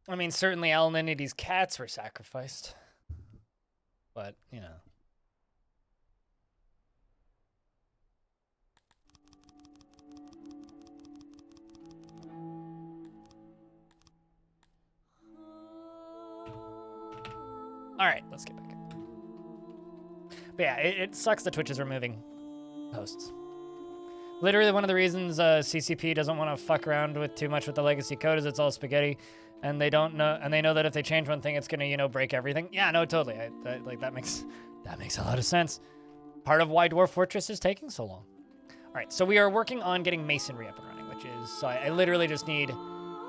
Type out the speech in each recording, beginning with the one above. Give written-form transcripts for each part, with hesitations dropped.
I mean, certainly Alaninity's cats were sacrificed. But, you know. Alright, let's get back in. But yeah, it sucks that Twitch is removing hosts. Literally, one of the reasons CCP doesn't want to fuck around with too much with the legacy code is it's all spaghetti, and they don't know, and they know that if they change one thing, it's gonna, you know, break everything. Yeah, no, totally. That makes a lot of sense. Part of why Dwarf Fortress is taking so long. All right, so we are working on getting masonry up and running, which is so I literally just need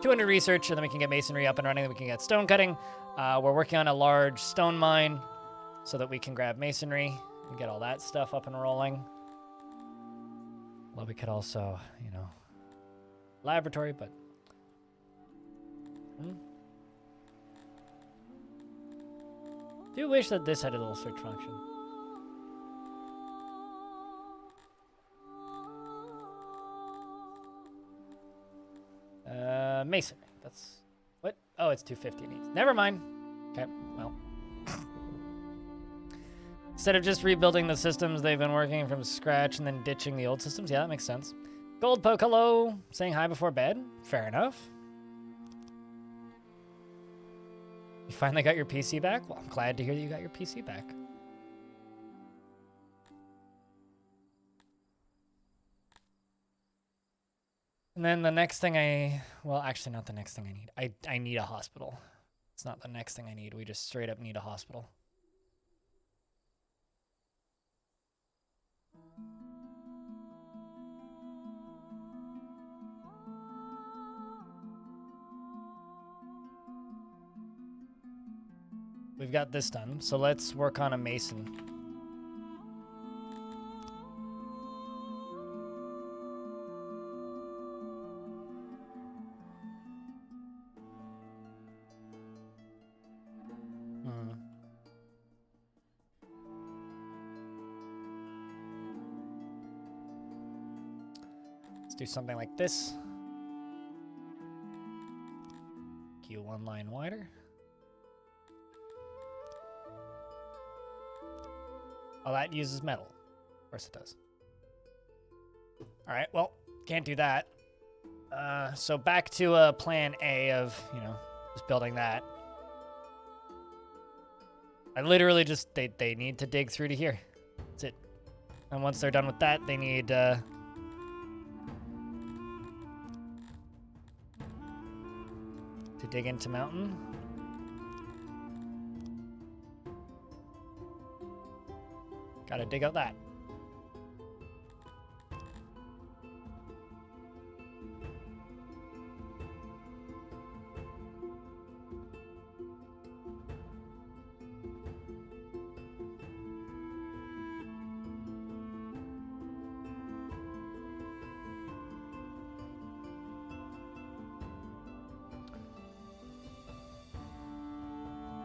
200 research, and then we can get masonry up and running. Then we can get stone cutting. We're working on a large stone mine, so that we can grab masonry and get all that stuff up and rolling. Well, we could also, you know, laboratory, but... Do wish that this had a little search function. Masonry. That's... What? Oh, it's 250 needs. Never mind. Okay, well... Instead of just rebuilding the systems, they've been working from scratch and then ditching the old systems. Yeah, that makes sense. Gold Poke, hello. Saying hi before bed. Fair enough. You finally got your PC back? Well, I'm glad to hear that you got your PC back. And then the next thing well, actually not the next thing I need. I need a hospital. It's not the next thing I need. We just straight up need a hospital. We've got this done, so let's work on a mason. Let's do something like this. Q one line wider. Oh, that uses metal. Of course it does. All right, well, can't do that. So back to plan A of, you know, just building that. I literally just, they need to dig through to here. That's it. And once they're done with that, they need, to dig into mountain. Gotta dig out that.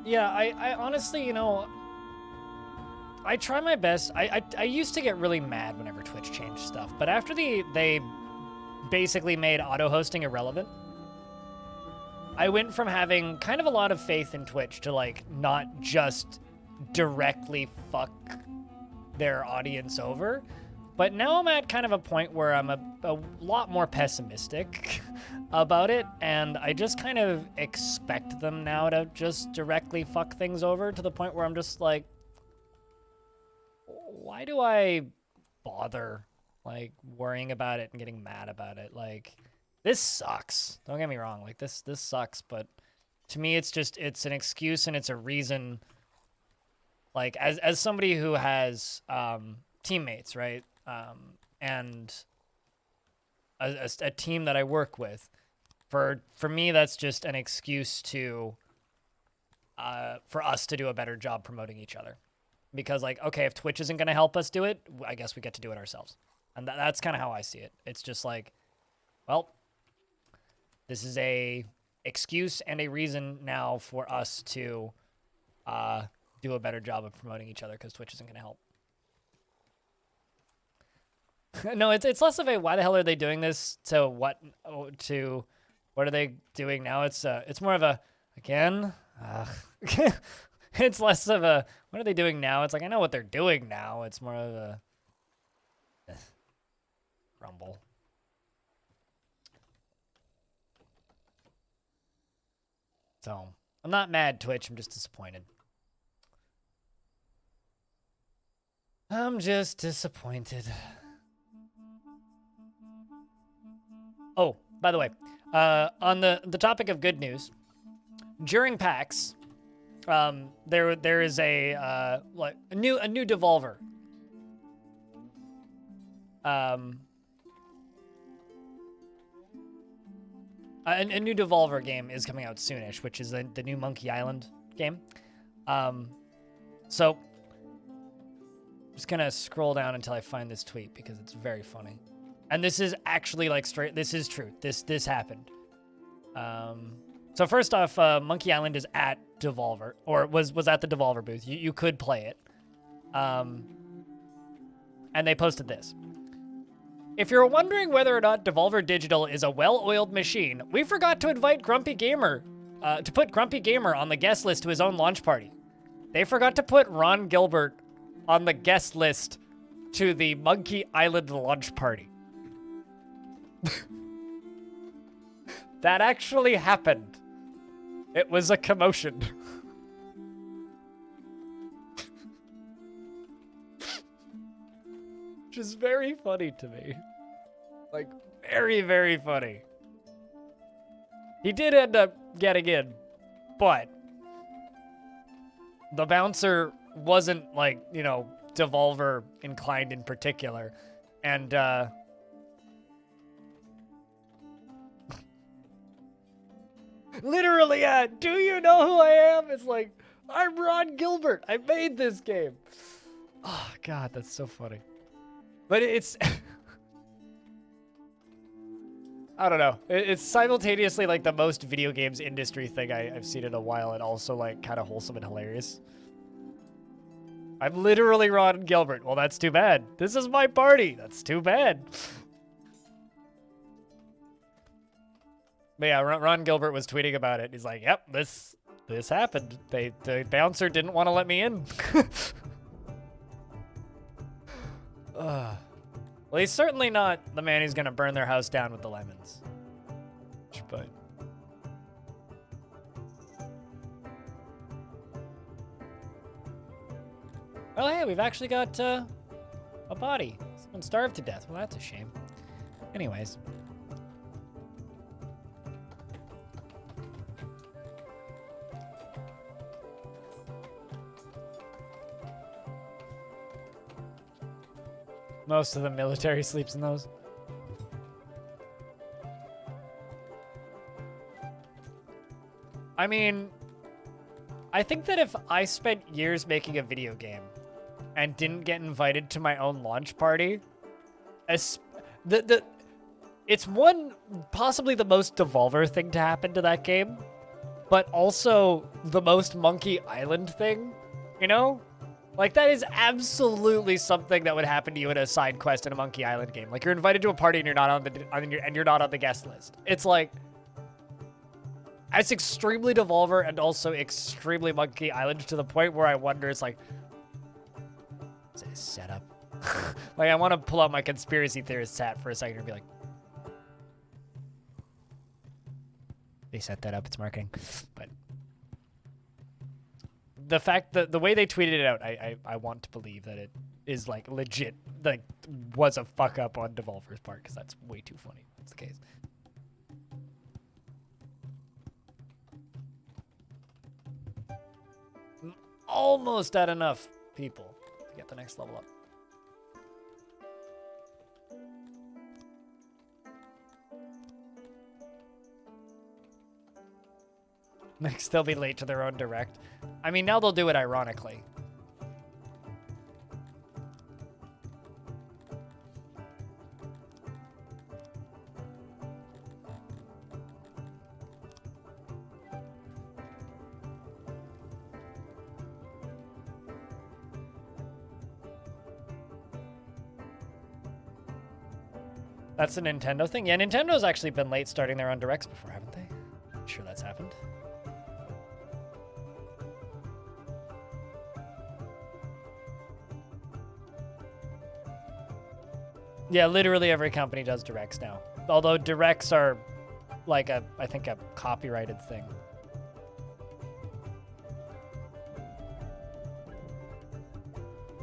Yeah, I honestly, you know, I try my best. I used to get really mad whenever Twitch changed stuff, but after they basically made auto-hosting irrelevant, I went from having kind of a lot of faith in Twitch to, like, not just directly fuck their audience over. But now I'm at kind of a point where I'm a lot more pessimistic about it, and I just kind of expect them now to just directly fuck things over to the point where I'm just like, why do I bother, like, worrying about it and getting mad about it? Like, this sucks. Don't get me wrong. Like, this sucks, but to me, it's just, it's an excuse and it's a reason. Like, as somebody who has teammates, right? And a team that I work with, for me, that's just an excuse to, for us to do a better job promoting each other. Because, like, okay, if Twitch isn't going to help us do it, I guess we get to do it ourselves. And that's kind of how I see it. It's just like, well, this is a excuse and a reason now for us to do a better job of promoting each other because Twitch isn't going to help. No, it's less of a why the hell are they doing this to what are they doing now? It's more of a Again? Ugh. It's less of a, what are they doing now? It's like, I know what they're doing now. It's more of a grumble. So, I'm not mad, Twitch. I'm just disappointed. I'm just disappointed. Oh, by the way, on the topic of good news, during PAX, there is a new Devolver. A new Devolver game is coming out soonish, which is the new Monkey Island game. So just gonna scroll down until I find this tweet because it's very funny. And this is actually like straight, this is true. This happened. So first off, Monkey Island is at Devolver, or was at the Devolver booth. You could play it. And they posted this. If you're wondering whether or not Devolver Digital is a well-oiled machine, we forgot to invite Grumpy Gamer, to put Grumpy Gamer on the guest list to his own launch party. They forgot to put Ron Gilbert on the guest list to the Monkey Island launch party. That actually happened. It was a commotion. Which is very funny to me. Like, very, very funny. He did end up getting in, but the bouncer wasn't, like, you know, Devolver inclined in particular. And, literally, do you know who I am? It's like, I'm Ron Gilbert. I made this game. Oh, God, that's so funny. But it's... I don't know. It's simultaneously, like, the most video games industry thing I've seen in a while, and also, like, kind of wholesome and hilarious. I'm literally Ron Gilbert. Well, that's too bad. This is my party. That's too bad. But yeah, Ron Gilbert was tweeting about it. He's like, yep, this happened. The bouncer didn't want to let me in. Well, he's certainly not the man who's going to burn their house down with the lemons. But... well, hey, we've actually got a body. Someone starved to death. Well, that's a shame. Anyways. Most of the military sleeps in those. I mean, I think that if I spent years making a video game and didn't get invited to my own launch party, it's possibly the most Devolver thing to happen to that game, but also the most Monkey Island thing, you know? Like, that is absolutely something that would happen to you in a side quest in a Monkey Island game. Like, you're invited to a party and you're not on the guest list. It's like, it's extremely Devolver and also extremely Monkey Island to the point where I wonder, it's like, is it a setup? Like, I want to pull out my conspiracy theorist hat for a second and be like, they set that up, it's marketing. But the fact that the way they tweeted it out, I want to believe that it is like legit, like was a fuck up on Devolver's part, because that's way too funny. That's the case. Almost at enough people to get the next level up. Next, they'll be late to their own direct. I mean, now they'll do it ironically. That's a Nintendo thing? Yeah, Nintendo's actually been late starting their own directs before, haven't they? I'm sure that's happened. Yeah, literally every company does directs now. Although directs are like I think a copyrighted thing.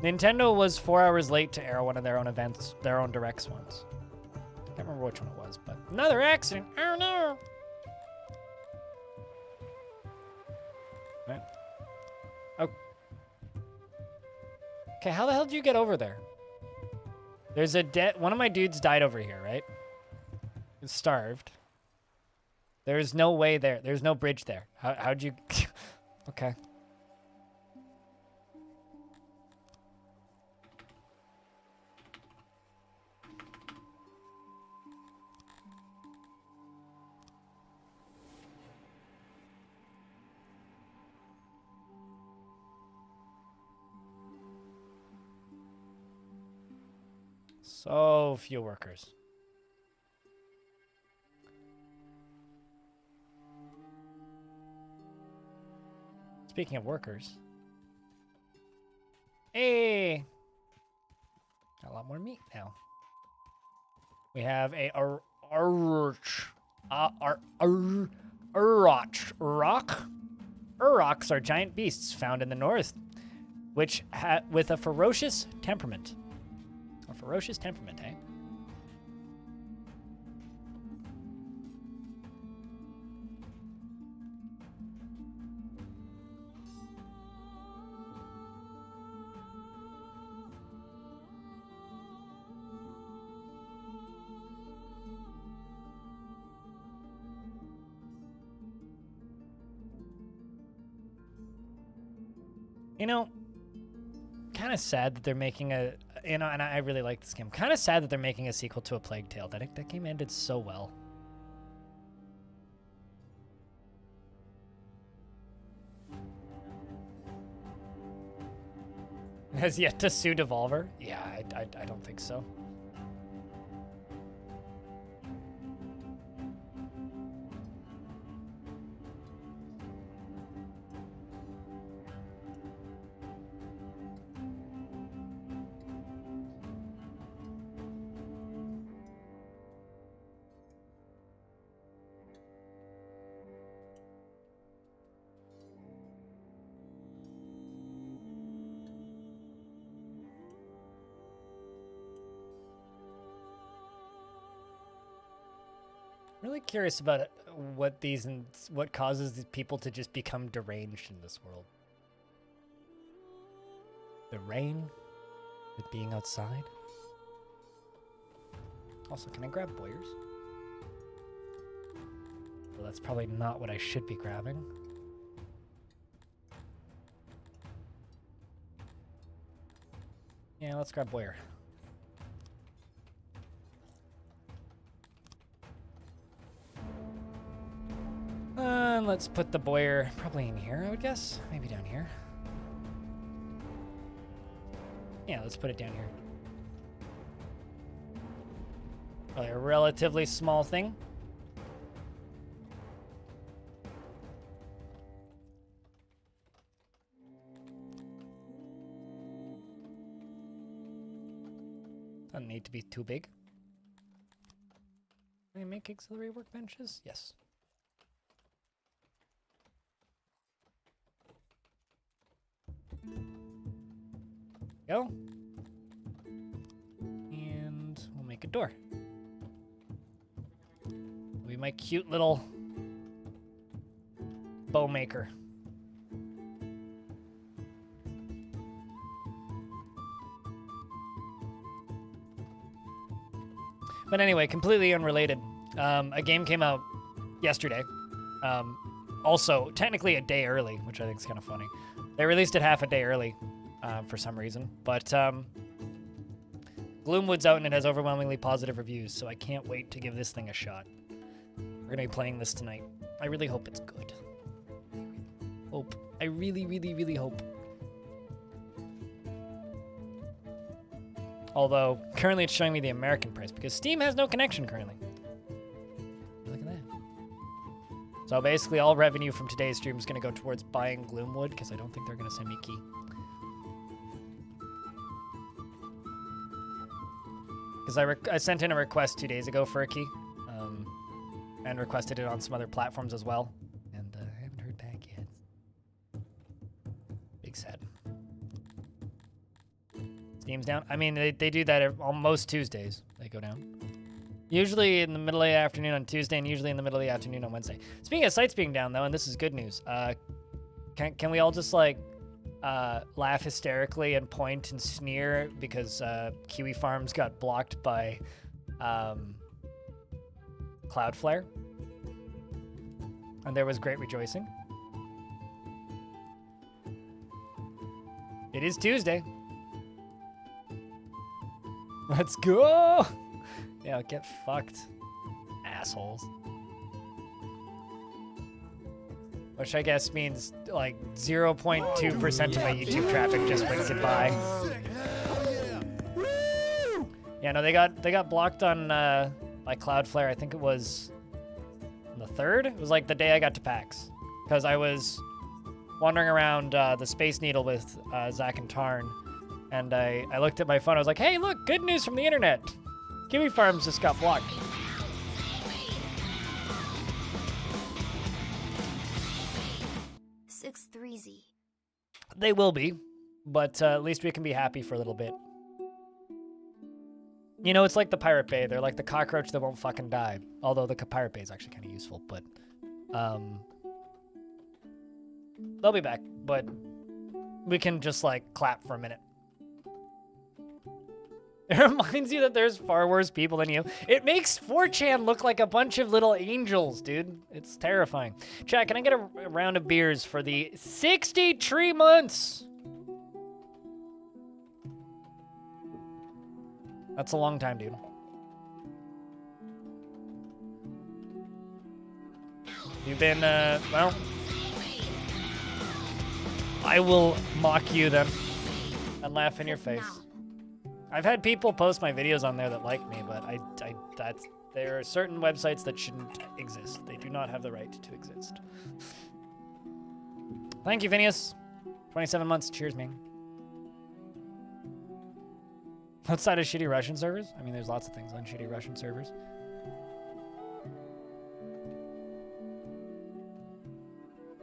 Nintendo was 4 hours late to air one of their own events, their own directs once. Can't remember which one it was, but another accident. Oh no. Right. Oh. Okay, how the hell did you get over there? There's a one of my dudes died over here, right? He's starved. There's no way there. There's no bridge there. How'd you... Okay. So few workers. Speaking of workers. Hey! Got a lot more meat now. We have a Urroch rock. Urrochs are giant beasts found in the north, which with a ferocious temperament. A ferocious temperament, eh? You know, kind of sad that they're making a, and I really like this game. Kind of sad that they're making a sequel to A Plague Tale. That game ended so well. Has yet to sue Devolver? Yeah, I don't think so. Really curious about it, what causes these people to just become deranged in this world. The rain, it being outside. Also, can I grab Boyers? Well, that's probably not what I should be grabbing. Yeah, let's grab Boyer. Let's put the Boyer probably in here, I would guess. Maybe down here. Yeah, let's put it down here. Probably a relatively small thing. Doesn't need to be too big. Can I make auxiliary workbenches? Yes. Go. And we'll make a door. It'll be my cute little bow maker. But anyway, completely unrelated. A game came out yesterday. Also, technically a day early, which I think is kind of funny. They released it half a day early for some reason. But Gloomwood's out and it has overwhelmingly positive reviews, so I can't wait to give this thing a shot. We're going to be playing this tonight. I really hope it's good. I really, really, really hope. Although, currently it's showing me the American price because Steam has no connection currently. Look at that. So basically all revenue from today's stream is going to go towards buying Gloomwood because I don't think they're going to send me a key. Because I sent in a request 2 days ago for a key, and requested it on some other platforms as well, and I haven't heard back yet. Big sad. Steam's down. I mean, they do that almost Tuesdays. They go down. Usually in the middle of the afternoon on Tuesday, and usually in the middle of the afternoon on Wednesday. Speaking of sites being down, though, and this is good news, can we all just, like, laugh hysterically and point and sneer because Kiwi Farms got blocked by Cloudflare? And there was great rejoicing. It is Tuesday. Let's go! Yeah, get fucked. Assholes. Which I guess means like 0.2% of my YouTube traffic just went goodbye. Yeah, no, they got blocked on by Cloudflare. I think it was the 3rd. It was like the day I got to PAX, because I was wandering around the Space Needle with Zach and Tarn, and I looked at my phone. I was like, "Hey, look, good news from the internet. Kiwi Farms just got blocked." They will be, but at least we can be happy for a little bit. You know, it's like the Pirate Bay. They're like the cockroach that won't fucking die. Although the Pirate Bay is actually kind of useful, but they'll be back. But we can just like clap for a minute. It reminds you that there's far worse people than you. It makes 4chan look like a bunch of little angels, dude. It's terrifying. Chat, can I get a round of beers for the 63 months? That's a long time, dude. You've been, well, I will mock you then and laugh in your face. I've had people post my videos on there that like me, but there are certain websites that shouldn't exist. They do not have the right to exist. Thank you, Phineas. 27 months. Cheers, man. Outside of shitty Russian servers? I mean, there's lots of things on shitty Russian servers.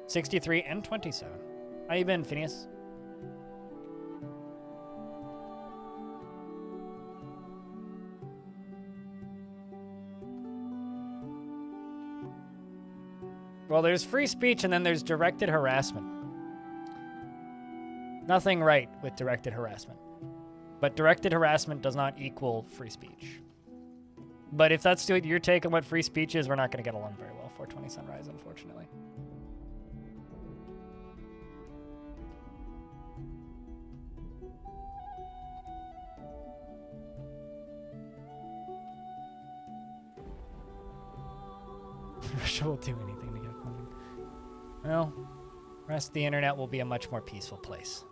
$63 and $27. How you been, Phineas? Well, there's free speech and then there's directed harassment. Nothing right with directed harassment. But directed harassment does not equal free speech. But if that's your take on what free speech is, we're not going to get along very well. 420 Sunrise, unfortunately. Russia will do anything to get funding. Well, the rest of the internet will be a much more peaceful place.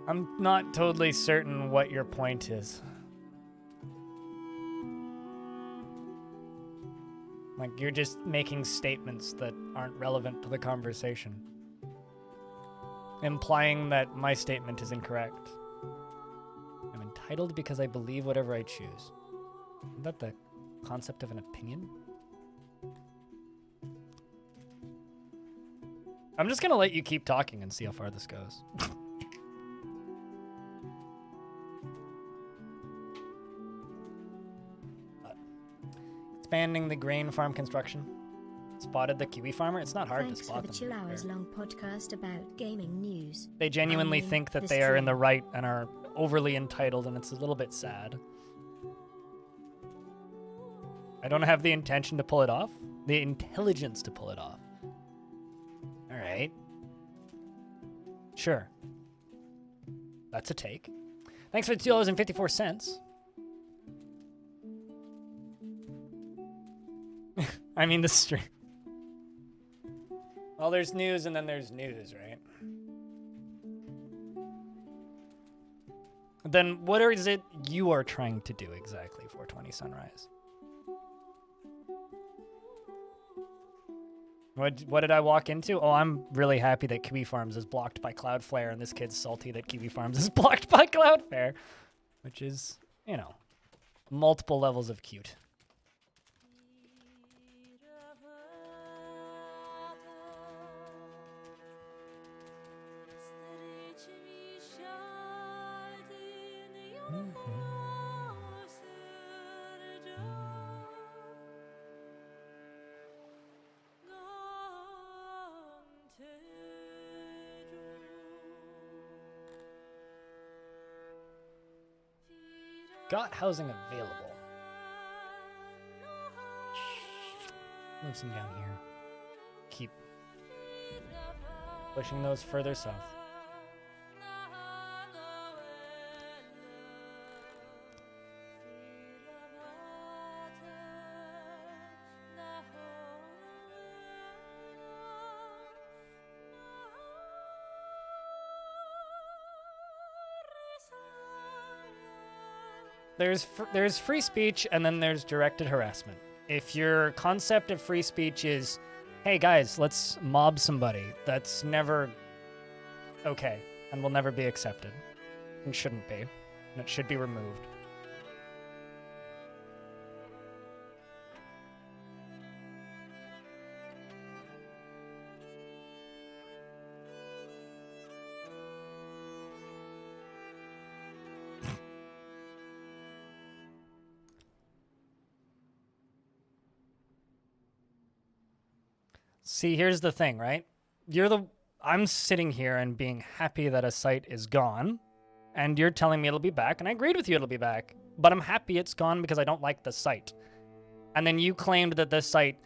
I'm not totally certain what your point is. Like, you're just making statements that aren't relevant to the conversation. Implying that my statement is incorrect. I'm entitled because I believe whatever I choose. Isn't that the concept of an opinion? I'm just gonna let you keep talking and see how far this goes. Expanding the grain farm construction. Spotted the Kiwi farmer. It's not hard to spot them. Thanks for the 2 hours long podcast about gaming news. They genuinely think that they are in the right and are overly entitled, and it's a little bit sad. I don't have the intention to pull it off. The intelligence to pull it off. All right. Sure. That's a take. Thanks for the $2.54. I mean, the stream. Well, there's news and then there's news, right? Then what is it you are trying to do exactly, 420 Sunrise? What did I walk into? Oh, I'm really happy that Kiwi Farms is blocked by Cloudflare, and this kid's salty that Kiwi Farms is blocked by Cloudflare, which is, you know, multiple levels of cute. Got housing available. Move some down here. Keep pushing those further south. There's free speech, and then there's directed harassment. If your concept of free speech is, hey guys, let's mob somebody, that's never okay and will never be accepted. And shouldn't be. And it should be removed. See, here's the thing, right? I'm sitting here and being happy that a site is gone, and you're telling me it'll be back, and I agreed with you it'll be back, but I'm happy it's gone because I don't like the site. And then you claimed that this site,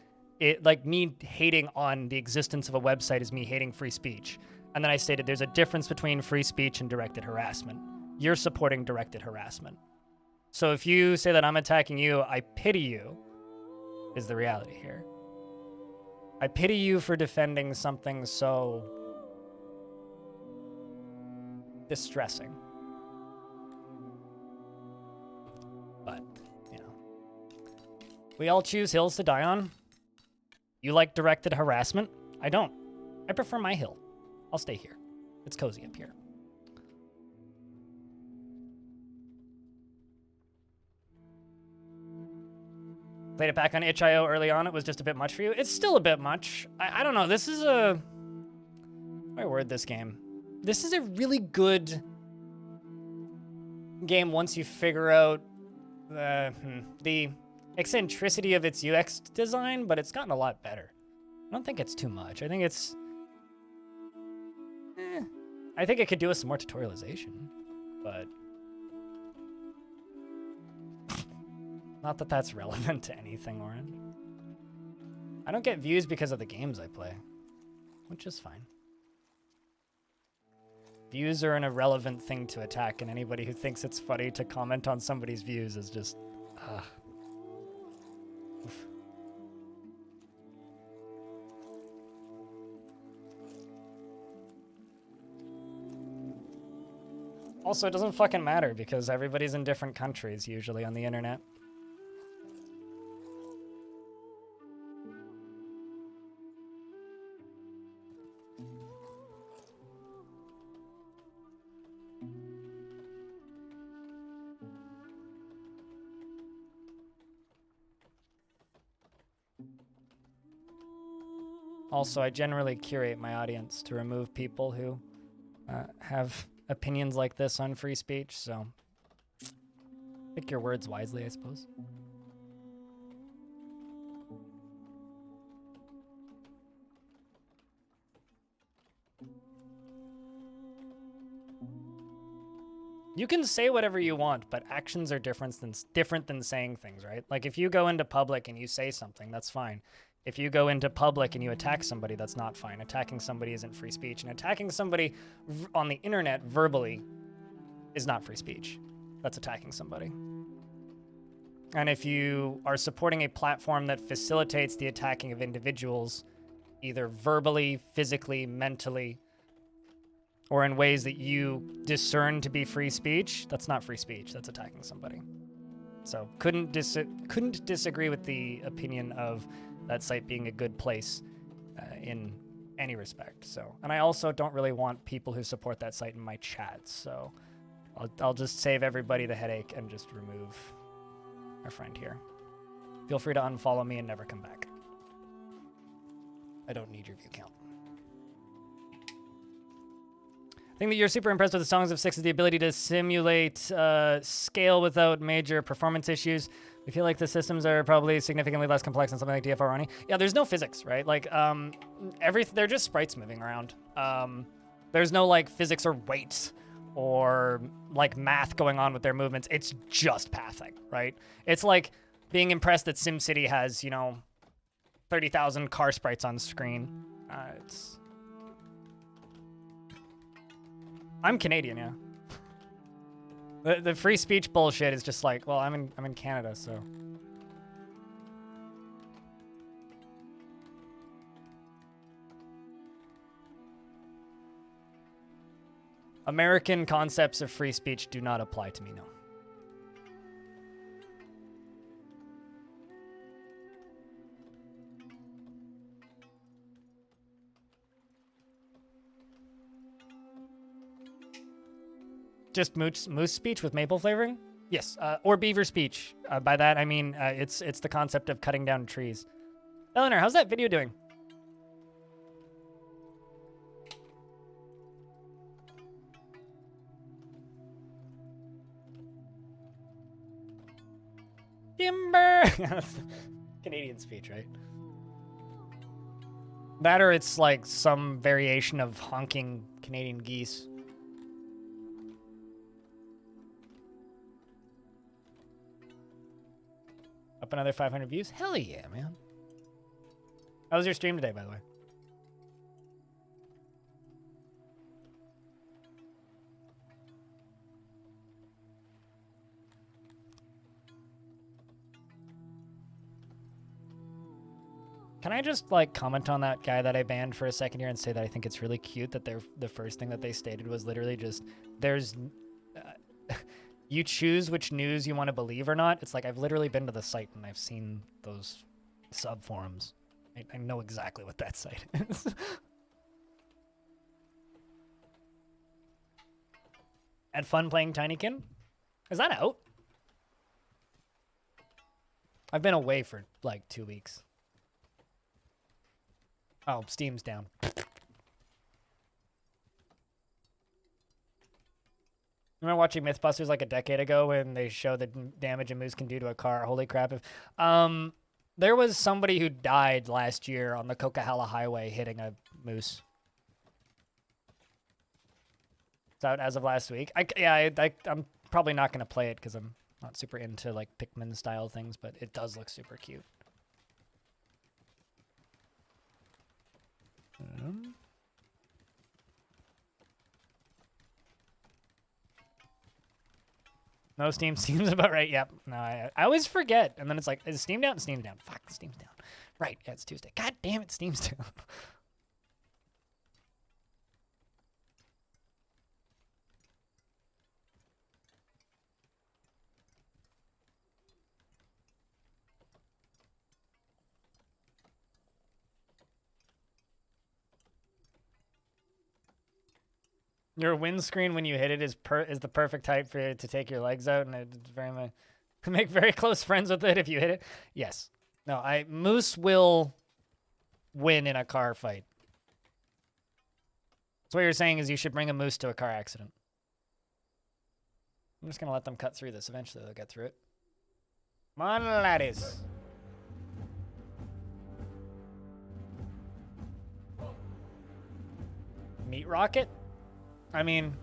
like me hating on the existence of a website is me hating free speech. And then I stated there's a difference between free speech and directed harassment. You're supporting directed harassment. So if you say that I'm attacking you, I pity you, is the reality here. I pity you for defending something so distressing. But, you know. We all choose hills to die on. You like directed harassment? I don't. I prefer my hill. I'll stay here. It's cozy up here. Played it back on itch.io early on. It was just a bit much for you. It's still a bit much. I don't know. This is a... How do I word this game? This is a really good game once you figure out the eccentricity of its UX design, but it's gotten a lot better. I don't think it's too much. I think it's... I think it could do with some more tutorialization, but... Not that that's relevant to anything, Orange. I don't get views because of the games I play, which is fine. Views are an irrelevant thing to attack, and anybody who thinks it's funny to comment on somebody's views is just... Oof. Also, it doesn't fucking matter because everybody's in different countries usually on the internet. Also, I generally curate my audience to remove people who have opinions like this on free speech, so pick your words wisely, I suppose. You can say whatever you want, but actions are different than saying things, right? Like if you go into public and you say something, that's fine. If you go into public and you attack somebody, that's not fine. Attacking somebody isn't free speech. And attacking somebody on the internet verbally is not free speech. That's attacking somebody. And if you are supporting a platform that facilitates the attacking of individuals, either verbally, physically, mentally, or in ways that you discern to be free speech, that's not free speech. That's attacking somebody. So couldn't disagree with the opinion of that site being a good place in any respect. So, and I also don't really want people who support that site in my chats. So I'll just save everybody the headache and just remove our friend here. Feel free to unfollow me and never come back. I don't need your view count. I think that you're super impressed with the Songs of Six is the ability to simulate scale without major performance issues. We feel like the systems are probably significantly less complex than something like DFR running. Yeah, there's no physics, right? Like, they're just sprites moving around. There's no like physics or weights or like math going on with their movements. It's just pathing, right? It's like being impressed that SimCity has, 30,000 car sprites on screen. I'm Canadian, yeah. The free speech bullshit is just like, well, I'm in Canada, so. American concepts of free speech do not apply to me, no. Just moose speech with maple flavoring? Yes, or beaver speech. By that I mean it's the concept of cutting down trees. Eleanor, how's that video doing? Timber. Canadian speech, right? That or it's like some variation of honking Canadian geese. Up another 500 views? Hell yeah, man. How was your stream today, by the way? Can I just like comment on that guy that I banned for a second here and say that I think it's really cute that the first thing that they stated was literally just there's you choose which news you want to believe or not. It's like I've literally been to the site and I've seen those sub forums. I know exactly what that site is. Had fun playing Tinykin? Is that out? I've been away for like 2 weeks. Oh, Steam's down. Remember watching Mythbusters like a decade ago when they show the damage a moose can do to a car? Holy crap. There was somebody who died last year on the Coquihalla Highway hitting a moose. It's out as of last week. I'm probably not going to play it because I'm not super into like Pikmin style things, but it does look super cute. No, Steam's about right. Yep. No, I always forget. And then it's like, is Steam down? Steam's down. Fuck, Steam's down. Right. Yeah, it's Tuesday. God damn it, Steam's down. Your windscreen when you hit it is the perfect height for it to take your legs out, and it's very much make very close friends with it if you hit it. Yes. No, moose will win in a car fight. So what you're saying is you should bring a moose to a car accident. I'm just gonna let them cut through this. Eventually they'll get through it. Come on, laddies. Meat rocket? I mean,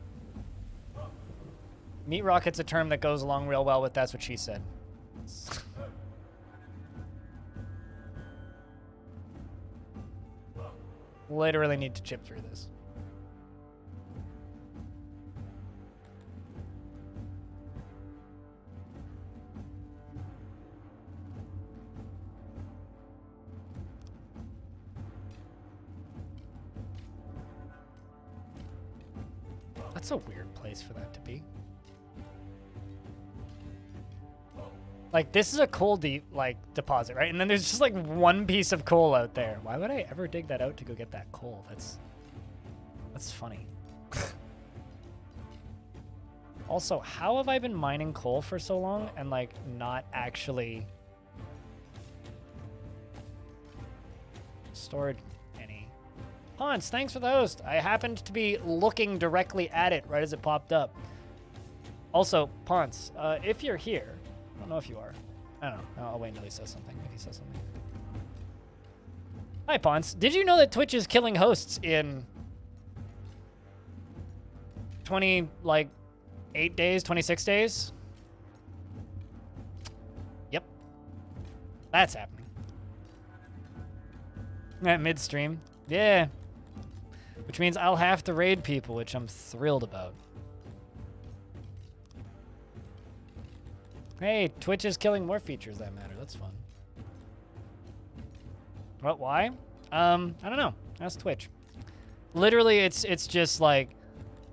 meat rocket's a term that goes along real well with that's what she said. Literally need to chip through this. That's a weird place for that to be. Like, this is a coal deposit, right? And then there's just like one piece of coal out there. Why would I ever dig that out to go get that coal? That's funny. Also, how have I been mining coal for so long and like not actually stored any? Hans, thanks for the host. I happened to be looking directly at it right as it popped up. Also, Ponce, if you're here, I don't know if you are. I don't know. I'll wait until he says something, if he says something. Hi, Ponce. Did you know that Twitch is killing hosts in 8 days, 26 days? Yep. That's happening. At midstream. Yeah. Which means I'll have to raid people, which I'm thrilled about. Hey, Twitch is killing more features that matter. That's fun. What? Why? I don't know. Ask Twitch. Literally, it's just like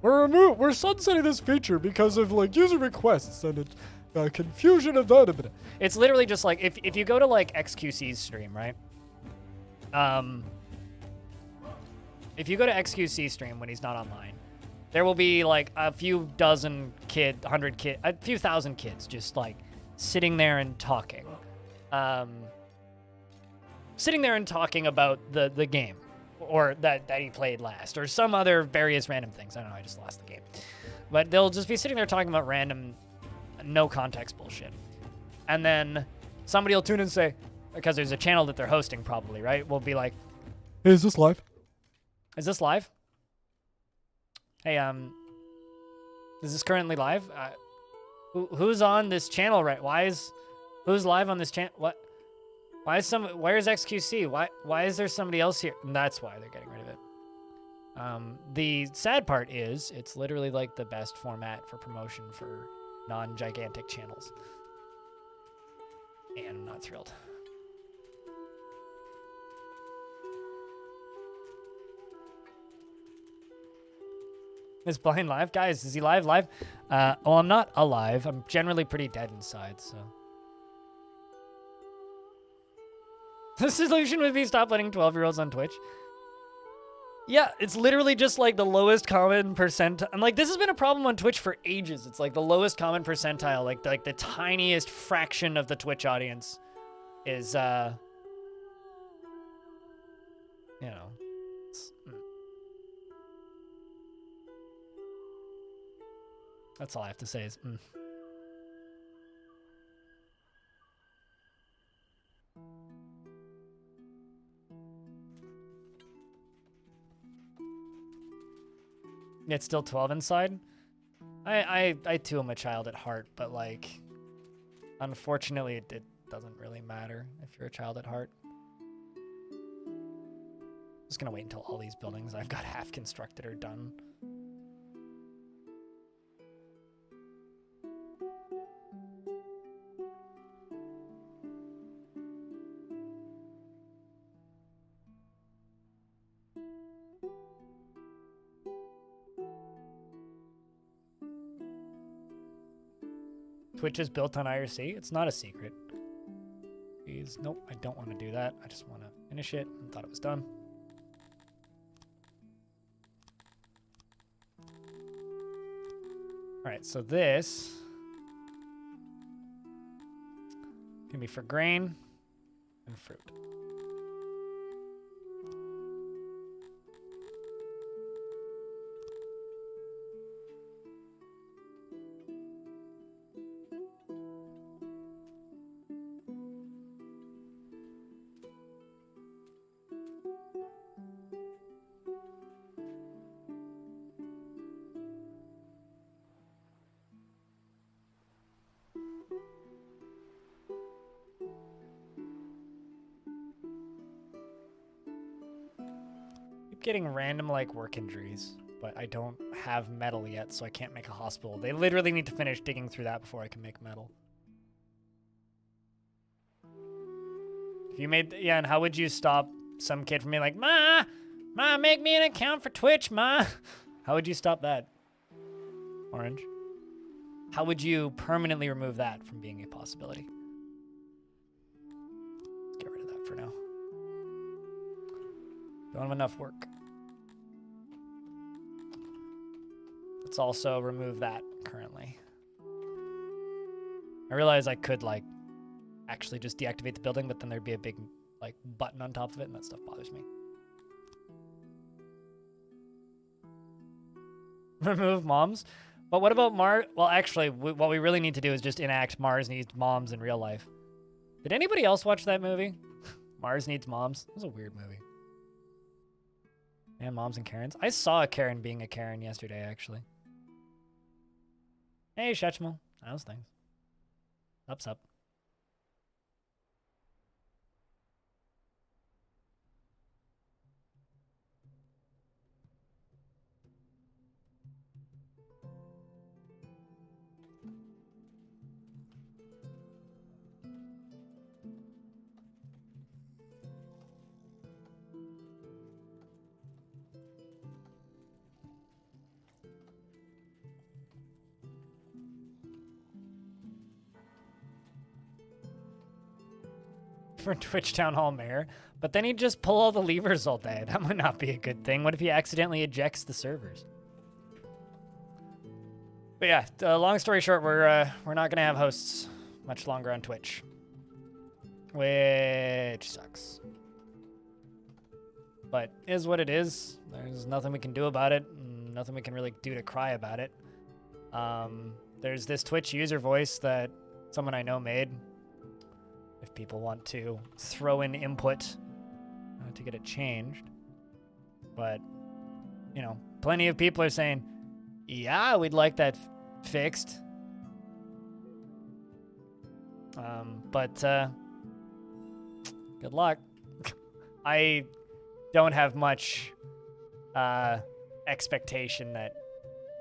we're sunsetting this feature because of like user requests and confusion of that. It's literally just like if you go to like XQC's stream, right? If you go to XQC stream when he's not online, there will be like a few dozen kid, 100 kid, a few thousand kids just like sitting there and talking. Sitting there and talking about the game or that he played last or some other various random things. I don't know, I just lost the game. But they'll just be sitting there talking about random, no context bullshit. And then somebody will tune in and say, because there's a channel that they're hosting probably, right? We'll be like, hey, is this live? Is this live? Hey, is this currently live? Who's on this channel, right? Who's live on this channel? What? Where's XQC? Why is there somebody else here? And that's why they're getting rid of it. The sad part is it's literally like the best format for promotion for non-gigantic channels. And I'm not thrilled. Is Blind live? Guys, is he live? Well, I'm not alive. I'm generally pretty dead inside, so. The solution would be stop letting 12-year-olds on Twitch. Yeah, it's literally just like the lowest common percentile. And like, this has been a problem on Twitch for ages. It's like the lowest common percentile, like the tiniest fraction of the Twitch audience is, you know. That's all I have to say is, It's still 12 inside? I too am a child at heart, but like, unfortunately it doesn't really matter if you're a child at heart. I'm just gonna wait until all these buildings I've got half constructed are done. Twitch is built on IRC. It's not a secret. Please, nope, I don't want to do that. I just want to finish it and thought it was done. All right, so this can be for grain and fruit. Getting random like work injuries, but I don't have metal yet, so I can't make a hospital. They literally need to finish digging through that before I can make metal. If you made, yeah, and how would you stop some kid from being like, Ma, make me an account for Twitch, Ma? How would you stop that? Orange. How would you permanently remove that from being a possibility? it for now. Don't have enough work. Let's also remove that currently. I realize I could like actually just deactivate the building, but then there'd be a big like button on top of it, and that stuff bothers me. Remove moms. But what about Mars? Well, actually, what we really need to do is just enact Mars Needs Moms in real life. Did anybody else watch that movie? Mars Needs Moms? It was a weird movie. And moms and Karens. I saw a Karen being a Karen yesterday, actually. Hey, Shechmal. How's things? Up's up. For Twitch Town Hall Mayor, but then he'd just pull all the levers all day. That might not be a good thing. What if he accidentally ejects the servers? But yeah, long story short, we're not gonna have hosts much longer on Twitch, which sucks. But is what it is. There's nothing we can do about it. Nothing we can really do to cry about it. There's this Twitch user voice that someone I know made. If people want to throw in input to get it changed. But, you know, plenty of people are saying, yeah, we'd like that fixed. But good luck. I don't have much expectation that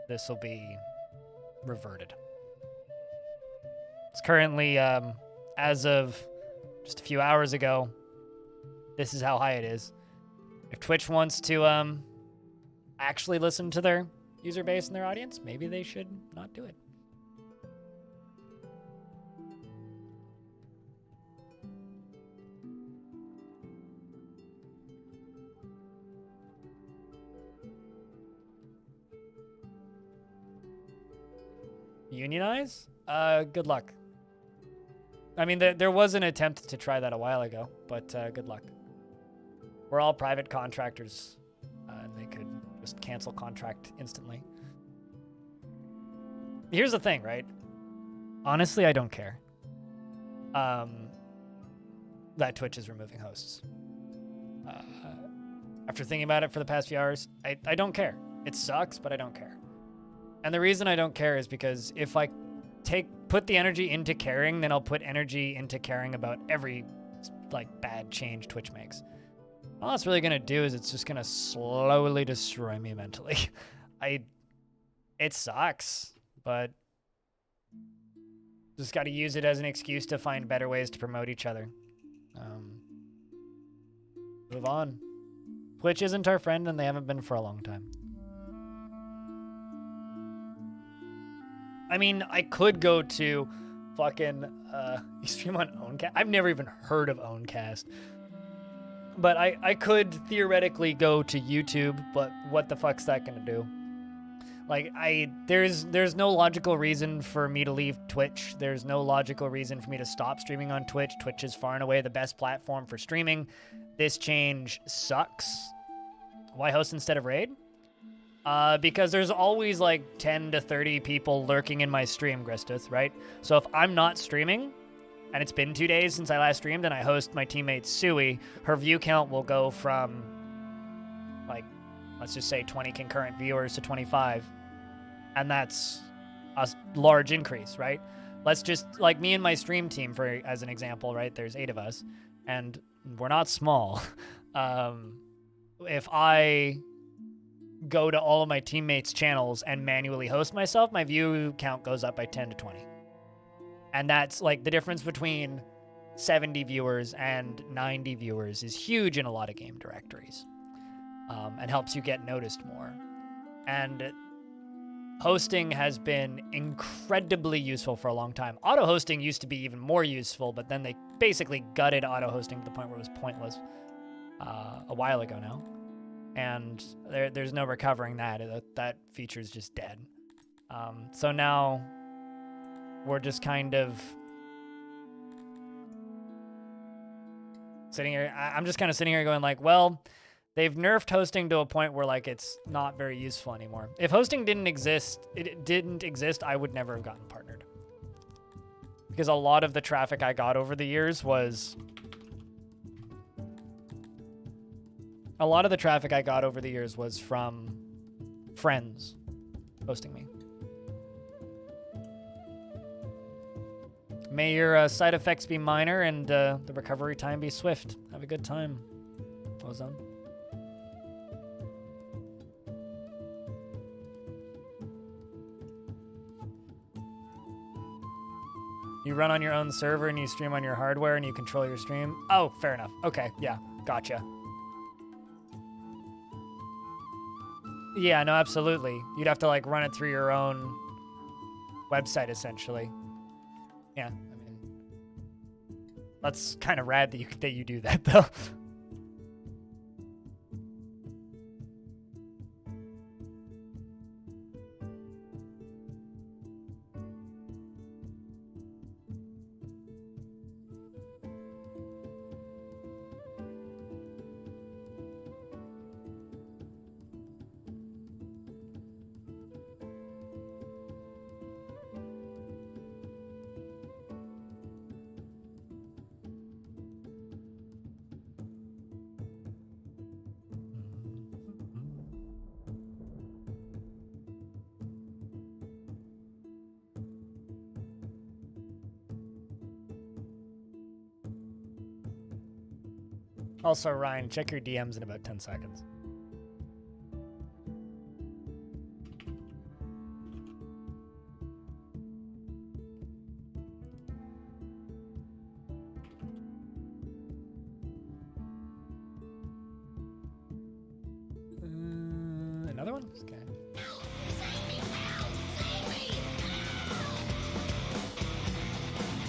this will be reverted. It's currently, as of just a few hours ago, this is how high it is. If Twitch wants to actually listen to their user base and their audience, maybe they should not do it. Unionize? Good luck. I mean, there was an attempt to try that a while ago, but good luck. We're all private contractors, and they could just cancel contract instantly. Here's the thing, right? Honestly, I don't care that Twitch is removing hosts. After thinking about it for the past few hours, I don't care. It sucks, but I don't care. And the reason I don't care is because if I put the energy into caring, then I'll put energy into caring about every like bad change Twitch makes. All it's really gonna do is it's just gonna slowly destroy me mentally. It sucks, but just got to use it as an excuse to find better ways to promote each other. Move on. Twitch isn't our friend, and they haven't been for a long time. I mean, I could go to fucking you stream on Owncast. I've never even heard of Owncast. But I could theoretically go to YouTube, but what the fuck's that gonna do? Like, there's no logical reason for me to leave Twitch. There's no logical reason for me to stop streaming on Twitch. Twitch is far and away the best platform for streaming. This change sucks. Why host instead of raid? Because there's always like 10 to 30 people lurking in my stream, Gristuth, right? So if I'm not streaming, and it's been 2 days since I last streamed, and I host my teammate Sui, her view count will go from, like, let's just say 20 concurrent viewers to 25. And that's a large increase, right? Let's just, like me and my stream team, for as an example, right? There's 8 of us, and we're not small. If I go to all of my teammates' channels and manually host myself, my view count goes up by 10 to 20. And that's like the difference between 70 viewers and 90 viewers is huge in a lot of game directories, and helps you get noticed more. And hosting has been incredibly useful for a long time. Auto hosting used to be even more useful, but then they basically gutted auto hosting to the point where it was pointless a while ago now. And there's no recovering that. That feature's just dead. So now we're just kind of sitting here. I'm just kind of sitting here going like, well, they've nerfed hosting to a point where like it's not very useful anymore. If hosting didn't exist, I would never have gotten partnered. Because a lot of the traffic I got over the years was from friends hosting me. May your side effects be minor and the recovery time be swift. Have a good time, Ozone. You run on your own server and you stream on your hardware and you control your stream? Oh, fair enough. Okay, yeah, gotcha. Yeah, no, absolutely. You'd have to like run it through your own website, essentially. Yeah, I mean, that's kind of rad that you do that, though. Also, Ryan, check your DMs in about 10 seconds. Another one? Okay.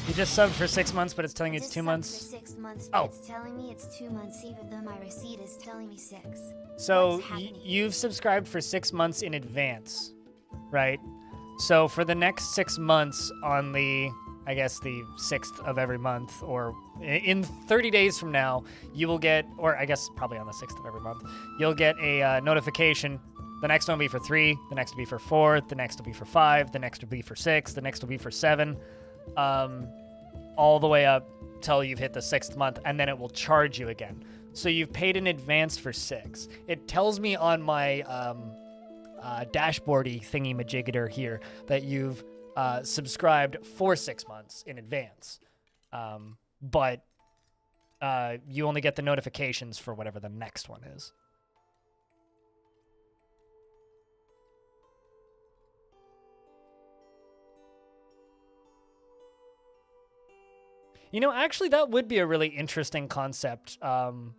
You just subbed for 6 months, but it's telling you it's 2 months. For 6 months, oh, it's telling me it's 2 months, even though my receipt is telling me 6. So you've subscribed for 6 months in advance, right? So for the next 6 months, on the, I guess, the 6th of every month, or in 30 days from now, you will get, or I guess probably on the 6th of every month, you'll get a notification. The next one will be for 3, the next will be for 4, the next will be for 5, the next will be for 6, the next will be for 7. All the way up till you've hit the 6th month, and then it will charge you again. So you've paid in advance for 6. It tells me on my dashboardy thingy-majigger here that you've subscribed for 6 months in advance. But you only get the notifications for whatever the next one is. You know, actually, that would be a really interesting concept to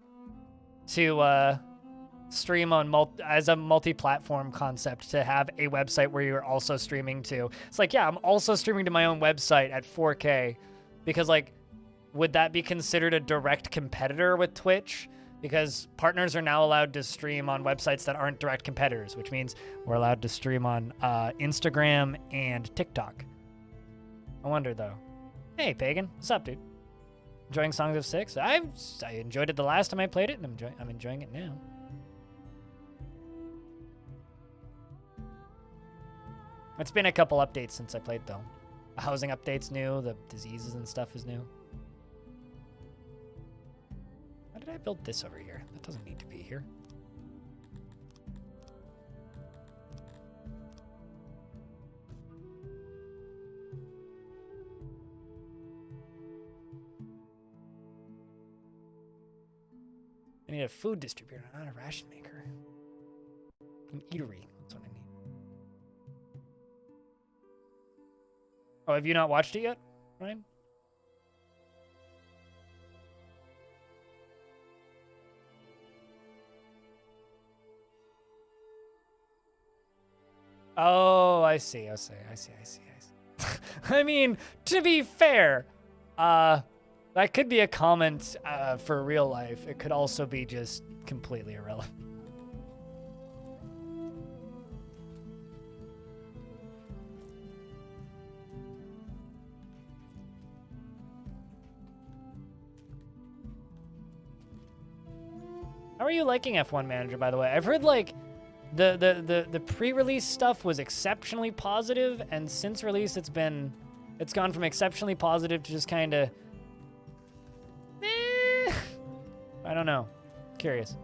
stream on as a multi-platform concept, to have a website where you're also streaming to. It's like, yeah, I'm also streaming to my own website at 4K, because like, would that be considered a direct competitor with Twitch? Because partners are now allowed to stream on websites that aren't direct competitors, which means we're allowed to stream on Instagram and TikTok. I wonder though. Hey, Pagan. What's up, dude? Enjoying Songs of Six? I enjoyed it the last time I played it, and I'm enjoying it now. It's been a couple updates since I played, though. The housing update's new. The diseases and stuff is new. Why did I build this over here? That doesn't need to be here. I need a food distributor, not a ration maker. An eatery. That's what I need. Oh, have you not watched it yet, Ryan? Oh, I I see. I mean, to be fair, that could be a comment for real life. It could also be just completely irrelevant. How are you liking F1 Manager, by the way? I've heard like the pre-release stuff was exceptionally positive, and since release it's gone from exceptionally positive to just kind of I don't know. Curious.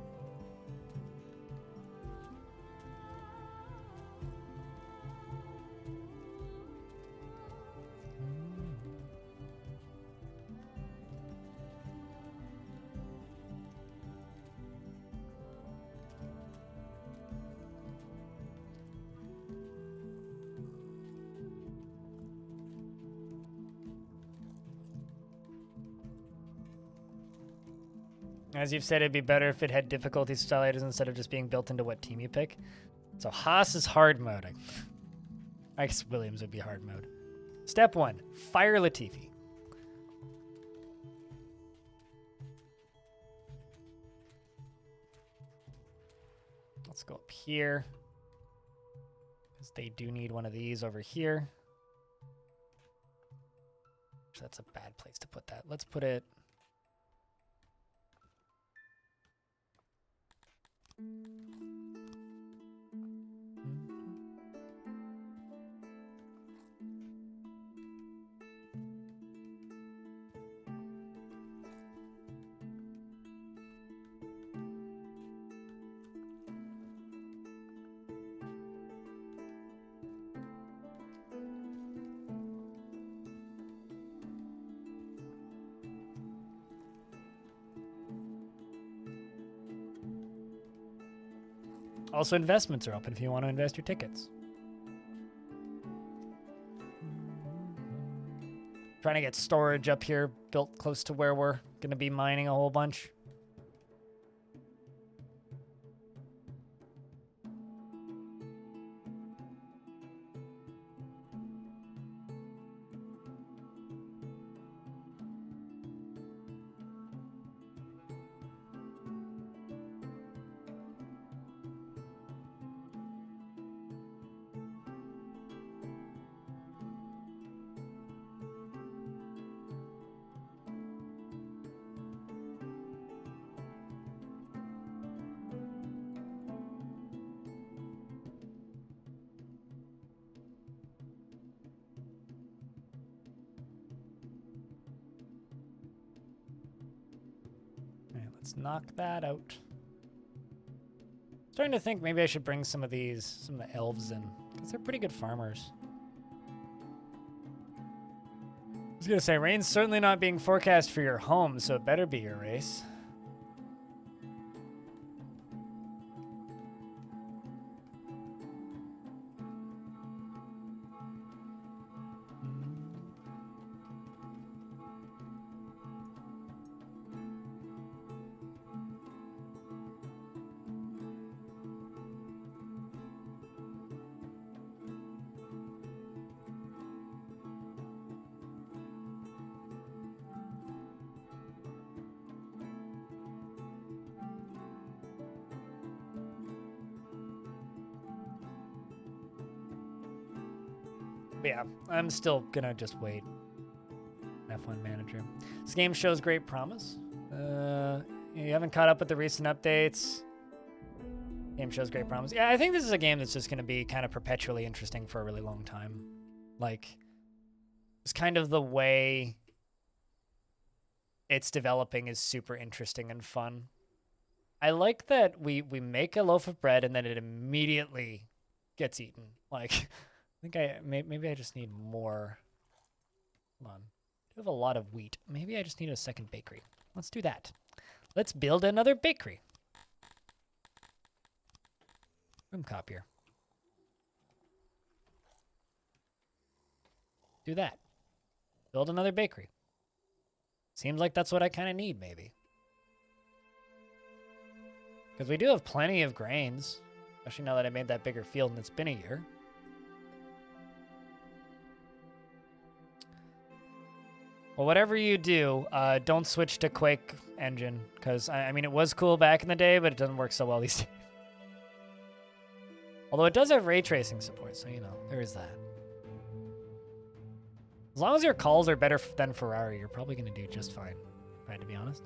As you've said, it'd be better if it had difficulty accelerators instead of just being built into what team you pick. So Haas is hard mode. I guess Williams would be hard mode. Step 1, fire Latifi. Let's go up here, because they do need one of these over here. That's a bad place to put that. Let's put it... Also, investments are open if you want to invest your tickets. Trying to get storage up here built close to where we're going to be mining a whole bunch. Let's knock that out. Starting to think maybe I should bring some of the elves in, because they're pretty good farmers. I was gonna say, rain's certainly not being forecast for your home, so it better be your race. But yeah, I'm still gonna just wait. F1 Manager. This game shows great promise. You haven't caught up with the recent updates. Game shows great promise. Yeah, I think this is a game that's just gonna be kind of perpetually interesting for a really long time. Like, it's kind of the way it's developing is super interesting and fun. I like that we make a loaf of bread and then it immediately gets eaten. Like, I think maybe I just need more. Hold on. I have a lot of wheat. Maybe I just need a second bakery. Let's do that. Let's build another bakery. Room copier. Do that. Build another bakery. Seems like that's what I kind of need, maybe. Because we do have plenty of grains. Especially now that I made that bigger field and it's been a year. Well, whatever you do, don't switch to Quake Engine, because, I mean, it was cool back in the day, but it doesn't work so well these days. Although it does have ray tracing support, so, you know, there is that. As long as your calls are better than Ferrari, you're probably going to do just fine, if I had to be honest.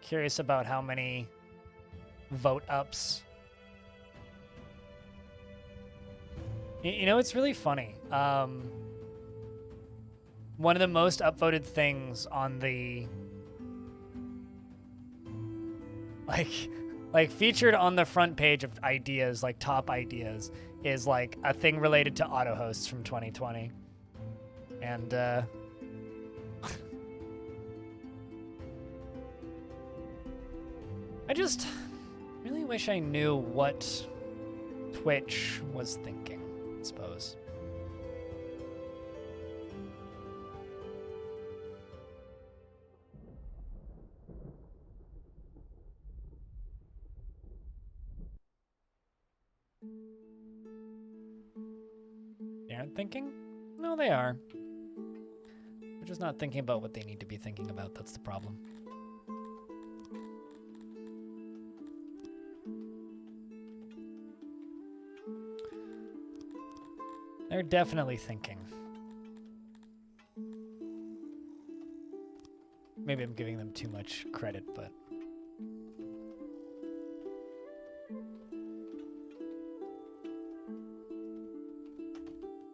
Curious about how many vote ups. You know, it's really funny. One of the most upvoted things on the like featured on the front page of ideas, like top ideas, is like a thing related to auto hosts from 2020. And I just really wish I knew what Twitch was thinking, I suppose. They aren't thinking? No, they are. They're just not thinking about what they need to be thinking about. That's the problem. They're definitely thinking. Maybe I'm giving them too much credit, but...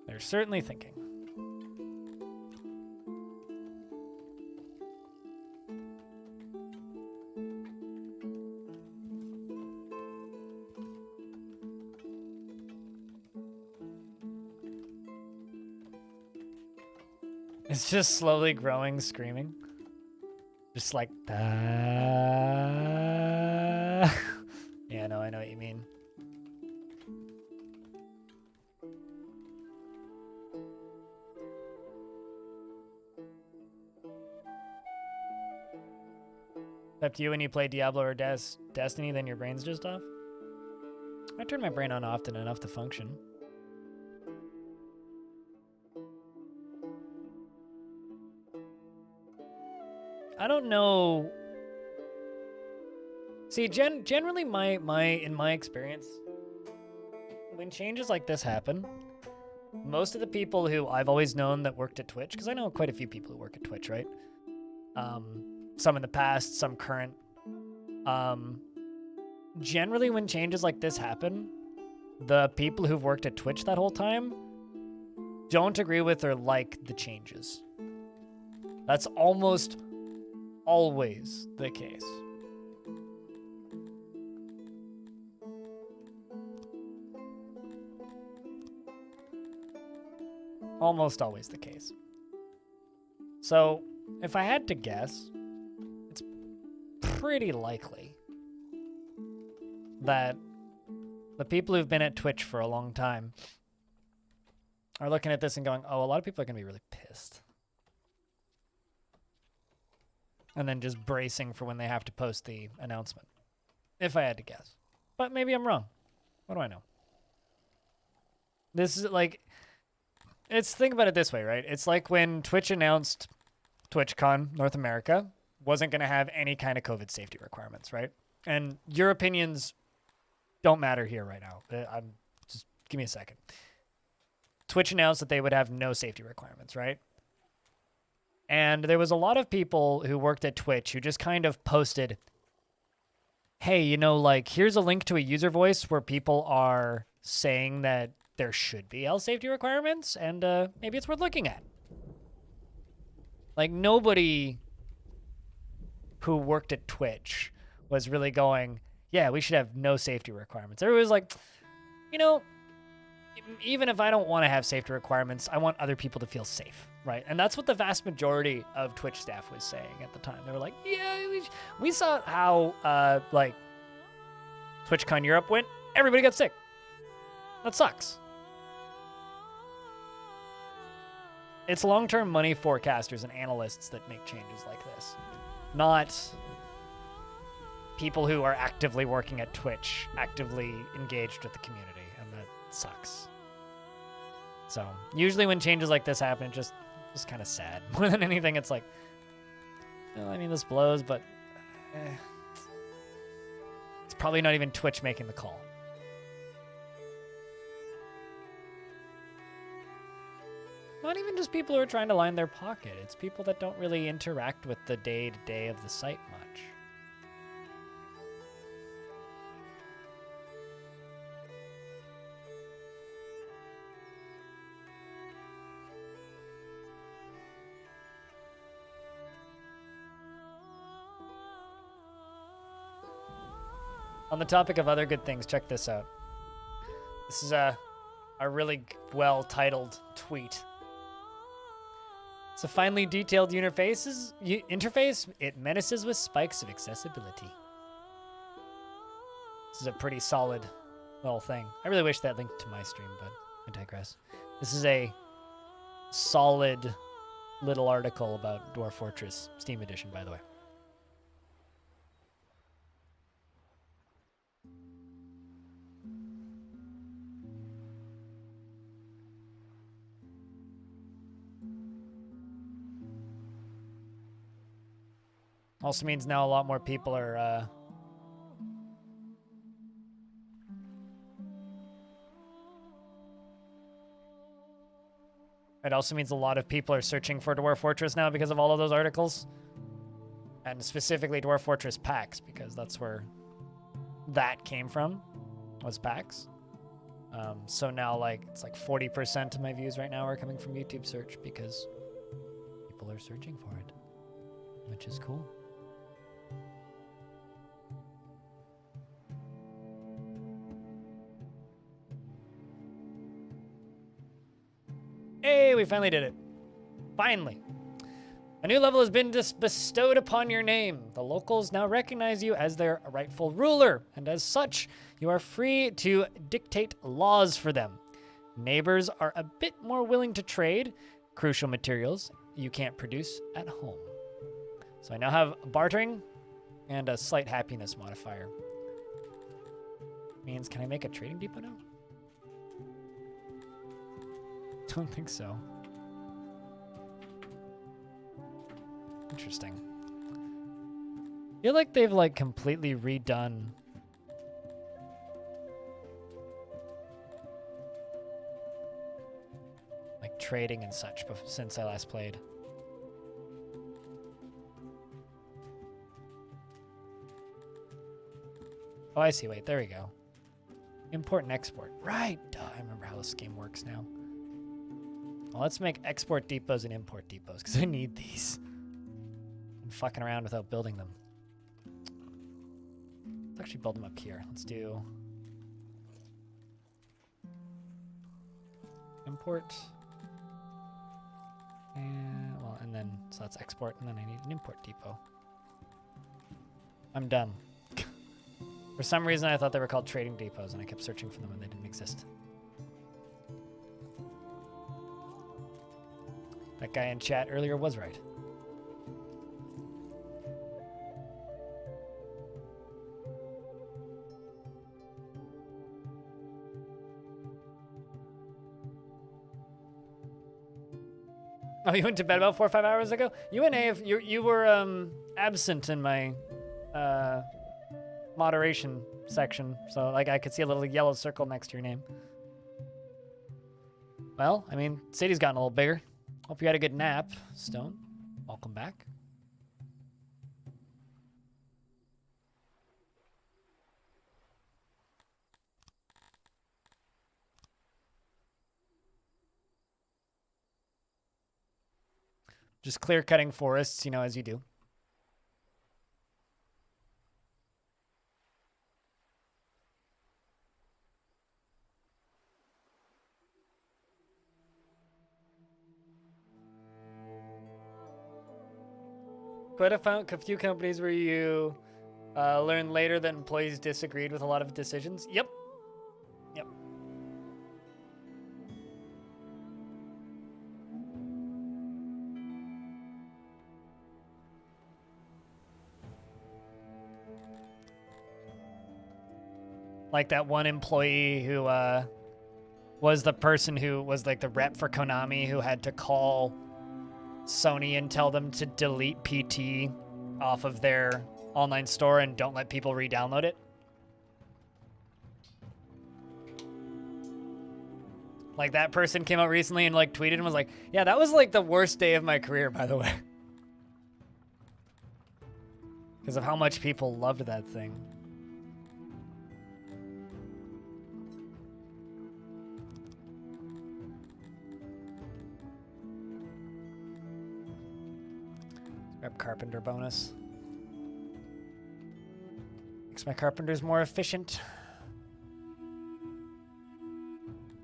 they're certainly thinking. It's just slowly growing, screaming. Just like, yeah, no, I know what you mean. Up to you when you play Diablo or Destiny, then your brain's just off? I turn my brain on often enough to function. I don't know. See, generally in my experience, when changes like this happen, most of the people who I've always known that worked at Twitch, because I know quite a few people who work at Twitch, right? Some in the past, some current. Generally, when changes like this happen, the people who've worked at Twitch that whole time don't agree with or like the changes. That's almost always the case. Almost always the case. So, if I had to guess, it's pretty likely that the people who've been at Twitch for a long time are looking at this and going, oh, a lot of people are going to be really pissed. And then just bracing for when they have to post the announcement. If I had to guess. But maybe I'm wrong. What do I know? This is like... think about it this way, right? It's like when Twitch announced TwitchCon North America wasn't going to have any kind of COVID safety requirements, right? And your opinions don't matter here right now. Just give me a second. Twitch announced that they would have no safety requirements, right? And there was a lot of people who worked at Twitch who just kind of posted, hey, you know, like, here's a link to a user voice where people are saying that there should be health safety requirements, and maybe it's worth looking at. Like, nobody who worked at Twitch was really going, yeah, we should have no safety requirements. Everybody was like, you know, even if I don't want to have safety requirements, I want other people to feel safe, right? And that's what the vast majority of Twitch staff was saying at the time. They were like, yeah, we saw how like TwitchCon Europe went. Everybody got sick. That sucks. It's long-term money forecasters and analysts that make changes like this, not people who are actively working at Twitch, actively engaged with the community, and that sucks. So usually when changes like this happen, it's just kind of sad. More than anything, it's like, well, I mean, this blows, but it's probably not even Twitch making the call. Not even just people who are trying to line their pocket. It's people that don't really interact with the day-to-day of the site much. On the topic of other good things, check this out. This is a really well-titled tweet. It's a finely detailed interface. It menaces with spikes of accessibility. This is a pretty solid little thing. I really wish that linked to my stream, but I digress. This is a solid little article about Dwarf Fortress Steam Edition, by the way. Also means now a lot more people are it also means a lot of people are searching for Dwarf Fortress now because of all of those articles. And specifically Dwarf Fortress PAX, because that's where that came from, was PAX. So now like it's like 40% of my views right now are coming from YouTube search because people are searching for it, which is cool. Hey, we finally did it. Finally. A new level has been bestowed upon your name. The locals now recognize you as their rightful ruler, and as such, you are free to dictate laws for them. Neighbors are a bit more willing to trade crucial materials you can't produce at home. So I now have bartering and a slight happiness modifier. Means, can I make a trading depot now? Don't think so. Interesting. I feel like they've like completely redone like trading and such since I last played. Oh, I see. Wait, there we go. Import and export. Right. Duh, I remember how this game works now. Well, let's make export depots and import depots because I need these. I'm fucking around without building them. Let's actually build them up here. Let's do import. And well, and then so that's export, and then I need an import depot. I'm dumb. For some reason, I thought they were called trading depots, and I kept searching for them, and they didn't exist. That guy in chat earlier was right. Oh, you went to bed about 4 or 5 hours ago? You and Ave, you were absent in my moderation section, so like I could see a little yellow circle next to your name. Well, I mean, city's gotten a little bigger. Hope you had a good nap, Stone. Welcome back. Just clear cutting forests, you know, as you do. quite a few companies where you learn later that employees disagreed with a lot of decisions. Yep. Yep. Like that one employee who was the person who was like the rep for Konami who had to call Sony and tell them to delete PT off of their online store and don't let people re-download it. Like that person came out recently and like tweeted and was like, yeah, that was like the worst day of my career, by the way. Because of how much people loved that thing. Grab carpenter bonus. Makes my carpenters more efficient.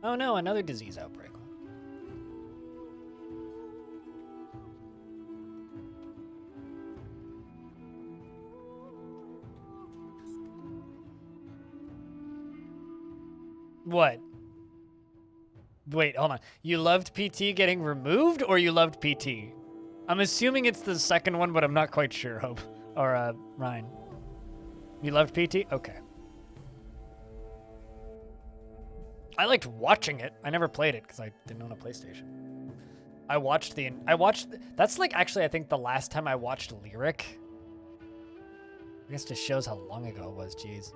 Oh no, another disease outbreak. What? Wait, hold on. You loved PT getting removed or you loved PT? I'm assuming it's the second one, but I'm not quite sure, Hope. Or, Ryan. You loved PT? Okay. I liked watching it. I never played it because I didn't own a PlayStation. That's like actually I think the last time I watched Lyric. I guess it just shows how long ago it was, jeez.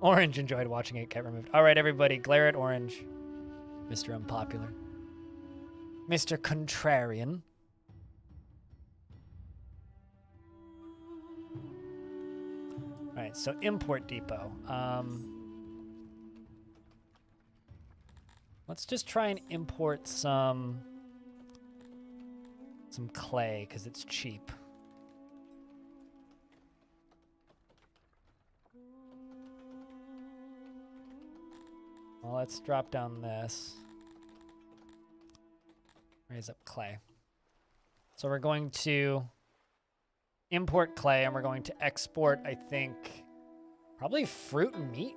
Orange enjoyed watching it get removed. All right, everybody, glare at Orange. Mr. Unpopular. Mr. Contrarian. All right, so Import Depot. Let's just try and import some clay because it's cheap. Well, let's drop down this. Raise up clay. So we're going to import clay and we're going to export, I think, probably fruit and meat.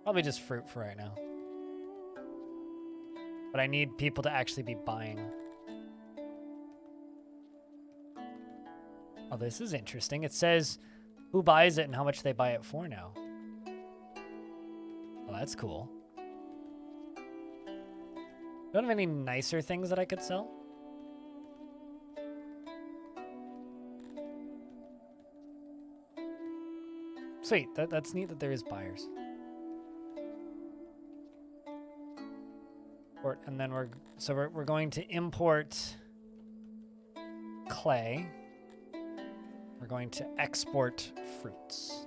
Probably just fruit for right now. But I need people to actually be buying. Oh, this is interesting. It says who buys it and how much they buy it for now. Well, that's cool. Don't have any nicer things that I could sell? Sweet. That's neat that there is buyers. And then we're going to import clay. We're going to export fruits.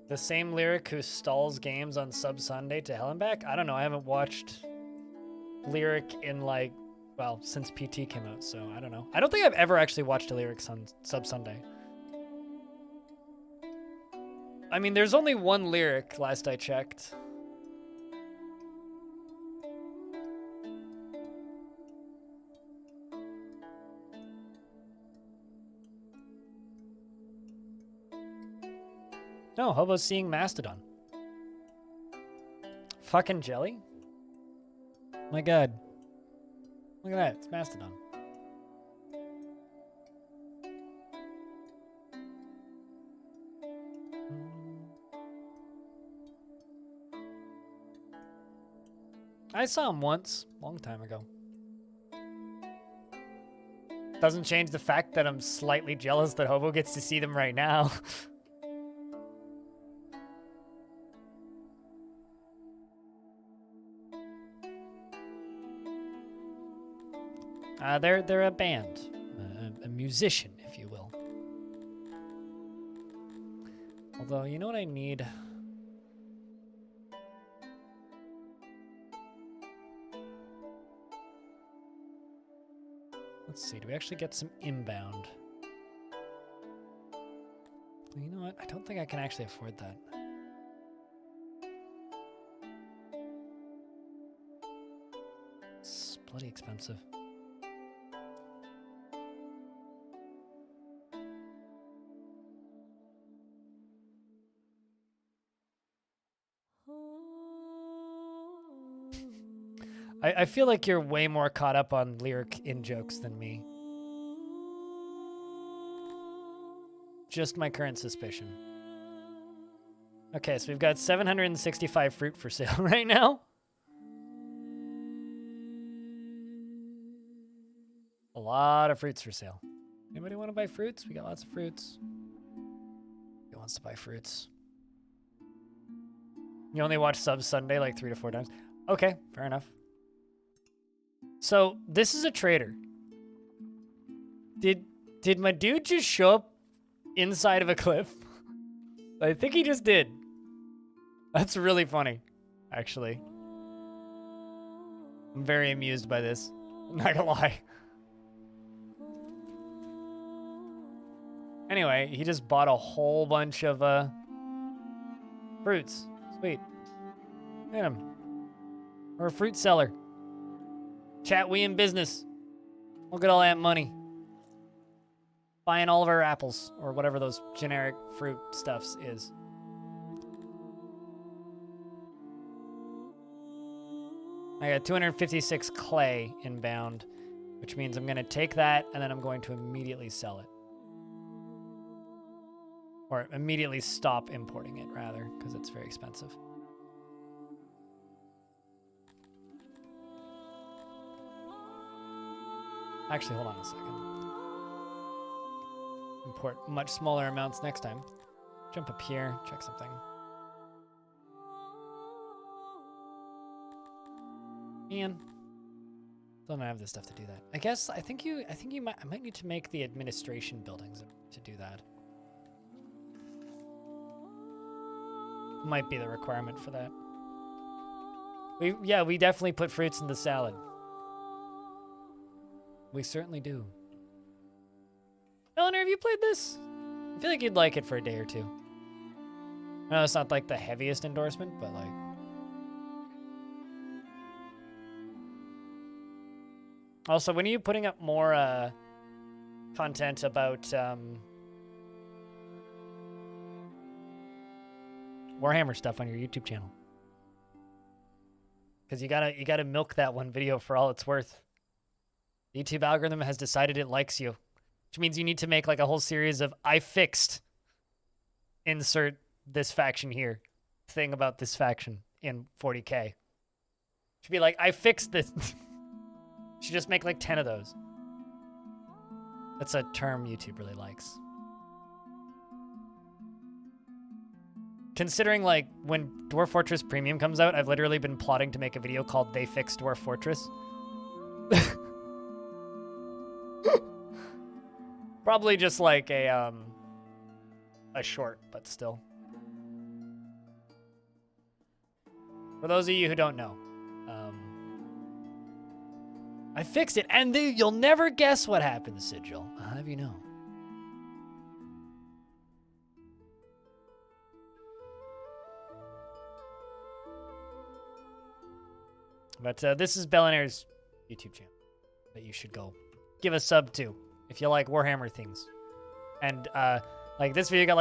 The same Lyric who stalls games on Sub Sunday to Hell and Back? I don't know. I haven't watched Lyric in like, well, since PT came out, so I don't know. I don't think I've ever actually watched a Lyric on Sub Sunday. I mean, there's only one Lyric, last I checked. No, Hobo's seeing Mastodon. Fucking jelly? My god. Look at that, it's Mastodon. I saw him once, long time ago. Doesn't change the fact that I'm slightly jealous that Hobo gets to see them right now. They're a band, a musician, if you will. Although, you know what I need? Let's see, do we actually get some inbound? You know what? I don't think I can actually afford that. It's bloody expensive. I feel like you're way more caught up on lyric in-jokes than me. Just my current suspicion. Okay, so we've got 765 fruit for sale right now. A lot of fruits for sale. Anybody want to buy fruits? We got lots of fruits. Who wants to buy fruits? You only watch Subs Sunday like 3 to 4 times? Okay, fair enough. So, this is a trader. Did my dude just show up inside of a cliff? I think he just did. That's really funny, actually. I'm very amused by this. I'm not gonna lie. Anyway, he just bought a whole bunch of fruits. Sweet. Look at him. We're a fruit seller. Chat, we in business. Look at all that money. Buying all of our apples, or whatever those generic fruit stuffs is. I got 256 clay inbound, which means I'm going to take that, and then I'm going to immediately sell it. Or immediately stop importing it, rather, because it's very expensive. Actually, hold on a second. Import much smaller amounts next time. Jump up here, check something. Man, don't have the stuff to do that. I might need to make the administration buildings to do that. Might be the requirement for that. We definitely put fruits in the salad. We certainly do. Eleanor, have you played this? I feel like you'd like it for a day or two. I know it's not like the heaviest endorsement, but like... Also, when are you putting up more content about Warhammer stuff on your YouTube channel? Because you gotta milk that one video for all it's worth. The YouTube algorithm has decided it likes you, which means you need to make like a whole series of I fixed insert this faction here thing about this faction in 40K. Should be like I fixed this. Should just make like 10 of those. That's a term YouTube really likes. Considering like when Dwarf Fortress Premium comes out, I've literally been plotting to make a video called They Fixed Dwarf Fortress. Probably just like a short, but still. For those of you who don't know, I fixed it, and you'll never guess what happened, Sigil. I'll have you know. But this is Bellinair's YouTube channel that you should go give a sub to if you like Warhammer things. And like this video got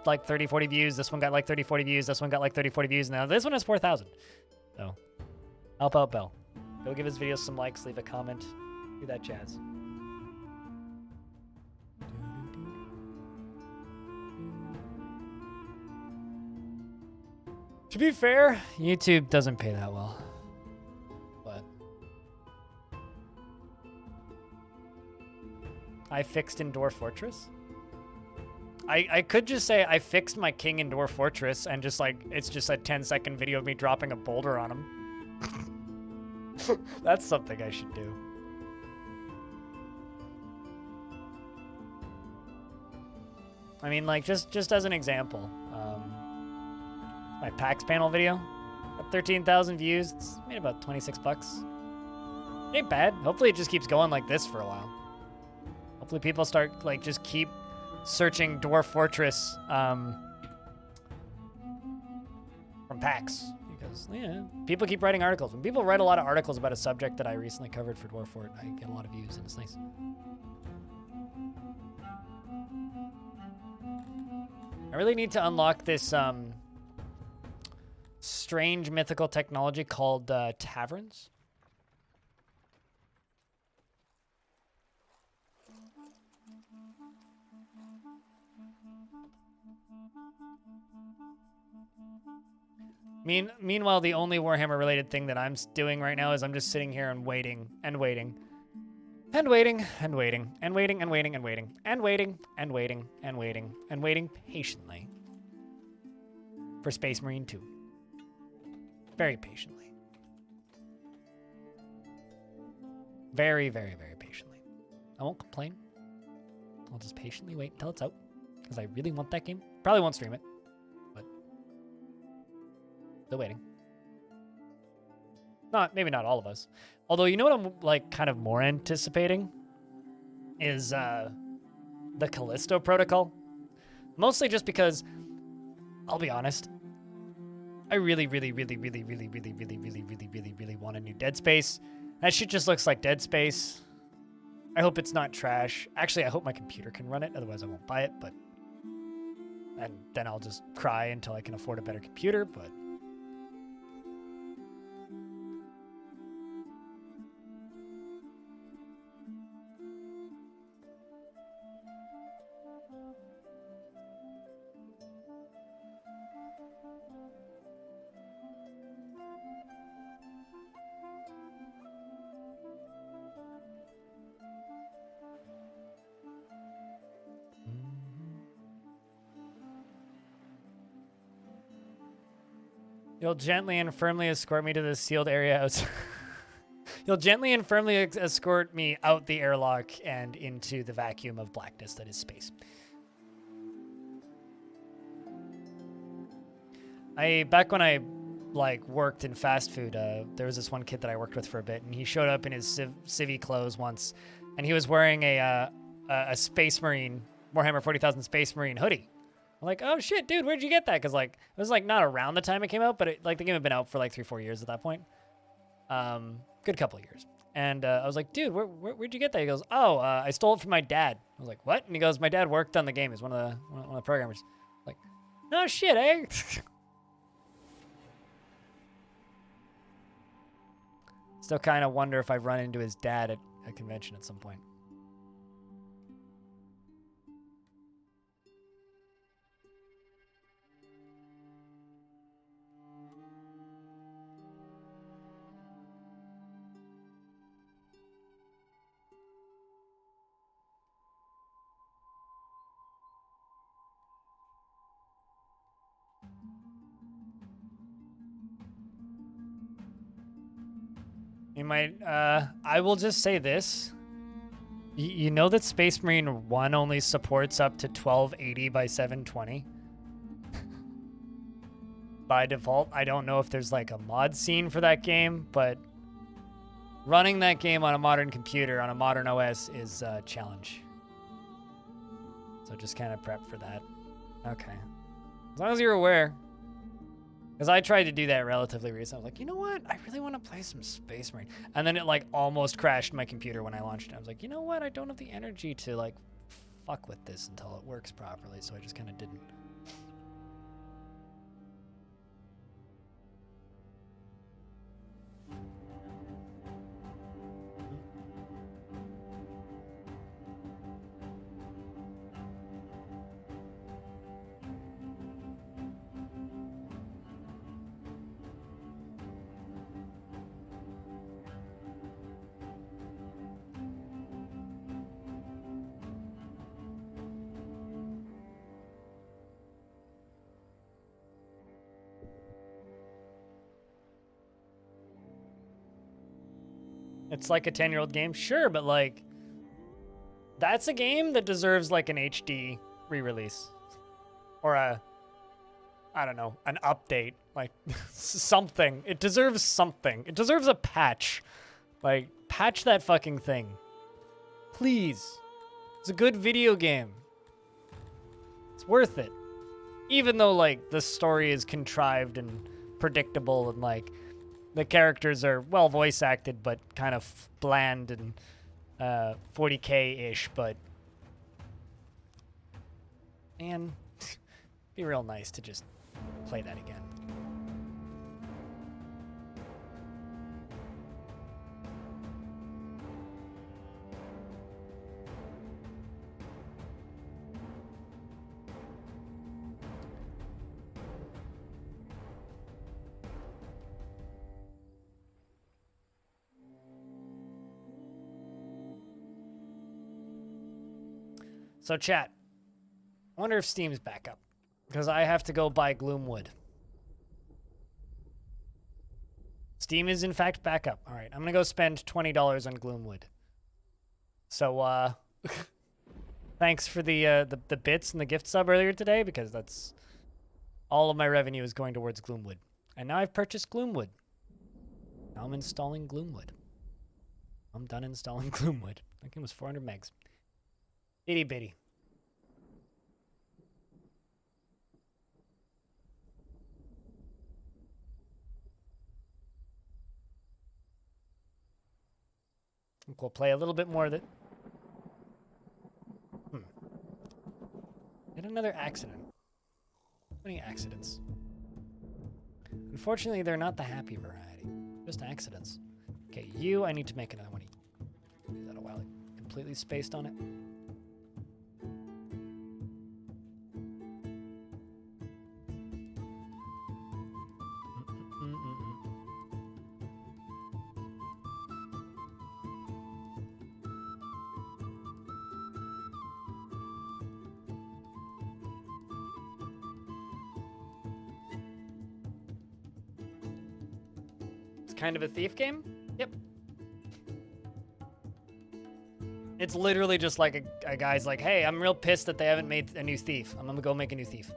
like 30, 40 views. This one got like 30, 40 views. This one got like 30, 40 views. Now this one has 4,000. So help out Bell. Go give his videos some likes, leave a comment, do that jazz. To be fair, YouTube doesn't pay that well. But I fixed in Dwarf Fortress. I could just say I fixed my king in Dwarf Fortress and just like it's just a 10-second video of me dropping a boulder on him. That's something I should do. I mean, like, just as an example, my PAX panel video, got 13,000 views. It's made about 26 bucks. Ain't bad. Hopefully it just keeps going like this for a while. Hopefully people start, like, just keep searching Dwarf Fortress from PAX. Because, yeah, people keep writing articles. When people write a lot of articles about a subject that I recently covered for Dwarf Fort, I get a lot of views, and it's nice. I really need to unlock this strange mythical technology called taverns. Meanwhile, the only Warhammer related thing that I'm doing right now is I'm just sitting here and waiting and waiting and waiting and waiting and waiting and waiting and waiting and waiting and waiting and waiting and waiting patiently for Space Marine 2. Very patiently. Very, very, very patiently. I won't complain. I'll just patiently wait until it's out because I really want that game. Probably won't stream it. Still waiting. Maybe not all of us. Although, you know what I'm like kind of more anticipating is the Callisto Protocol. Mostly just because, I'll be honest, I really, really, really, really, really, really, really, really, really, really, really want a new Dead Space. That shit just looks like Dead Space. I hope it's not trash. Actually, I hope my computer can run it. Otherwise, I won't buy it. And then I'll just cry until I can afford a better computer. But you'll gently and firmly escort me to the sealed area outside. You'll gently and firmly escort me out the airlock and into the vacuum of blackness that is space. Back when I worked in fast food, there was this one kid that I worked with for a bit, and he showed up in his civvy clothes once, and he was wearing a Space Marine, Warhammer 40,000 Space Marine hoodie. I'm like, oh shit, dude, where'd you get that? Because it was not around the time it came out, but the game had been out for 3-4 years at that point. Good couple of years. And I was like, dude, where'd you get that? He goes, oh, I stole it from my dad. I was like, what? And he goes, my dad worked on the game. He's one of the programmers. I'm like, no shit, eh? Still kind of wonder if I've run into his dad at a convention at some point. You might, I will just say this. You know that Space Marine 1 only supports up to 1280 by 720? By default, I don't know if there's a mod scene for that game, but running that game on a modern computer, on a modern OS, is a challenge. So just kind of prep for that. Okay. As long as you're aware. Because I tried to do that relatively recently. I was like, you know what? I really want to play some Space Marine. And then it almost crashed my computer when I launched it. I was like, you know what? I don't have the energy to fuck with this until it works properly. So I just kind of didn't. It's like a 10-year-old game, sure, but that's a game that deserves an HD re-release. Or I don't know, an update. Something. It deserves something. It deserves a patch. Patch that fucking thing. Please. It's a good video game. It's worth it. Even though, like, the story is contrived and predictable and, like, the characters are well voice acted but kind of bland and 40K-ish, but man, be real nice to just play that again. So chat, I wonder if Steam's back up, because I have to go buy Gloomwood. Steam is in fact back up. All right, I'm gonna go spend $20 on Gloomwood. So thanks for the bits and the gift sub earlier today, because that's all of my revenue is going towards Gloomwood. And now I've purchased Gloomwood. Now I'm installing Gloomwood. I'm done installing Gloomwood. That game was 400 megs. Itty bitty. I think we'll play a little bit more of it. Yet another accident. How many accidents? Unfortunately, they're not the happy variety. Just accidents. Okay, I need to make another one. Do that a while. Completely spaced on it. Kind of a thief game? Yep. It's literally just like a guy's like, hey, I'm real pissed that they haven't made a new Thief. I'm gonna go make a new Thief.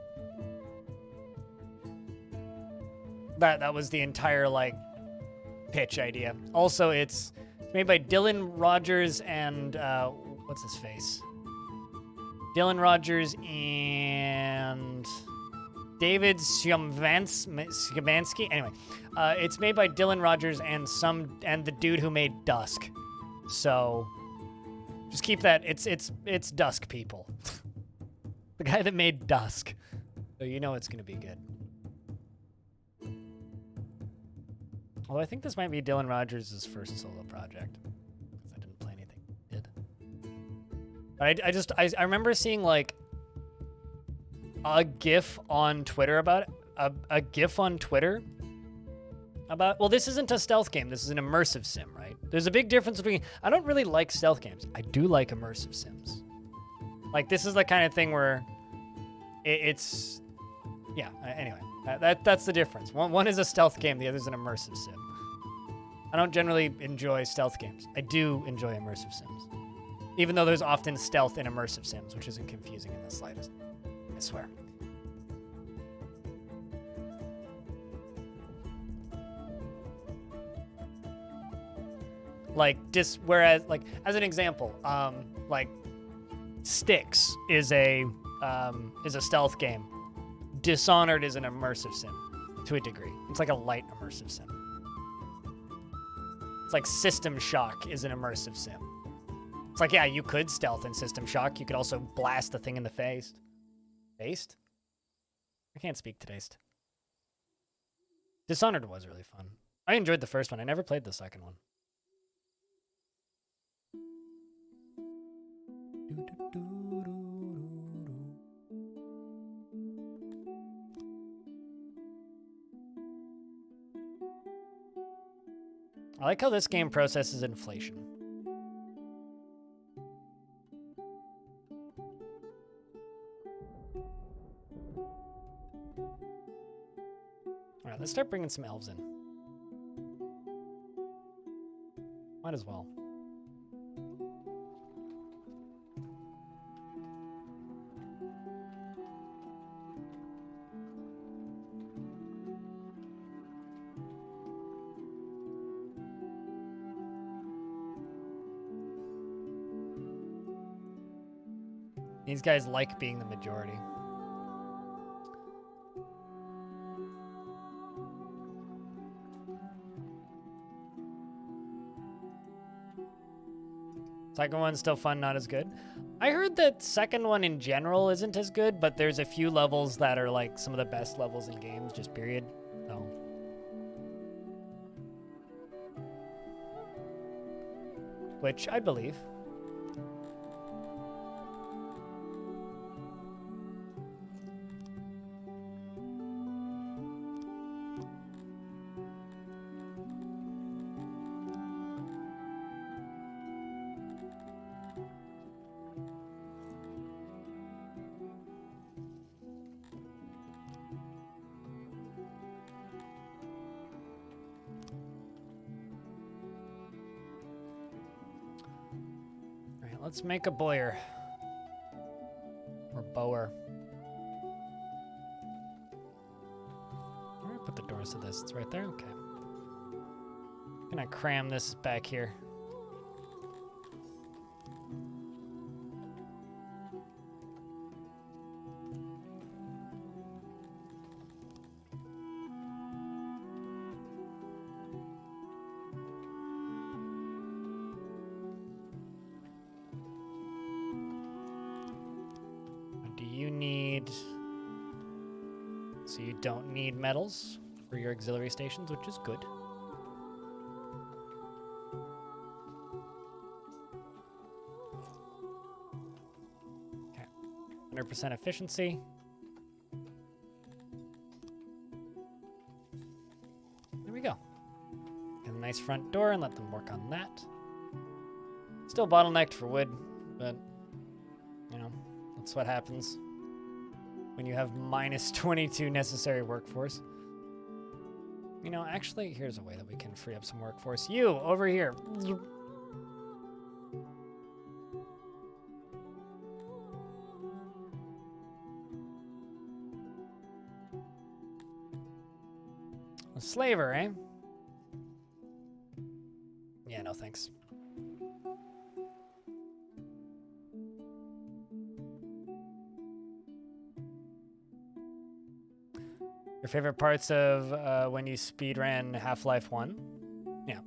That was the entire, like, pitch idea. Also, it's made by Dylan Rogers and, what's his face? Dylan Rogers and David Szymanski. Anyway, it's made by Dylan Rogers and the dude who made Dusk. So just keep that. It's Dusk people. The guy that made Dusk. So you know it's gonna be good. Although I think this might be Dylan Rogers' first solo project, because I didn't play anything he did. But I remember seeing like a GIF on Twitter about it. A GIF on Twitter about, well, this isn't a stealth game. This is an immersive sim, right? There's a big difference between, I don't really like stealth games. I do like immersive sims. Like, this is the kind of thing where it's, yeah, anyway, that's the difference. One is a stealth game, the other is an immersive sim. I don't generally enjoy stealth games. I do enjoy immersive sims. Even though there's often stealth in immersive sims, which isn't confusing in the slightest. I swear. Like, whereas, like, as an example, like, Styx is a stealth game. Dishonored is an immersive sim, to a degree. It's like a light immersive sim. It's like System Shock is an immersive sim. It's like, yeah, you could stealth in System Shock. You could also blast the thing in the face. Based? I can't speak to taste. Dishonored was really fun. I enjoyed the first one. I never played the second one. I like how this game processes inflation. All right, let's start bringing some elves in. Might as well. These guys like being the majority. Second one's still fun, not as good. I heard that second one in general isn't as good, but there's a few levels that are like some of the best levels in games, just period. So. Which I believe. Let's make a boyer. Or bower. Where do I put the doors to this? It's right there? Okay. I'm gonna cram this back here. So you don't need metals for your auxiliary stations, which is good. Okay, 100% efficiency. There we go. Get a nice front door and let them work on that. Still bottlenecked for wood, but, you know, that's what happens when you have minus 22 necessary workforce. You know, actually, here's a way that we can free up some workforce. You, over here. A slaver, eh? Yeah, no thanks. Your favorite parts of when you speedran Half-Life 1? Yeah.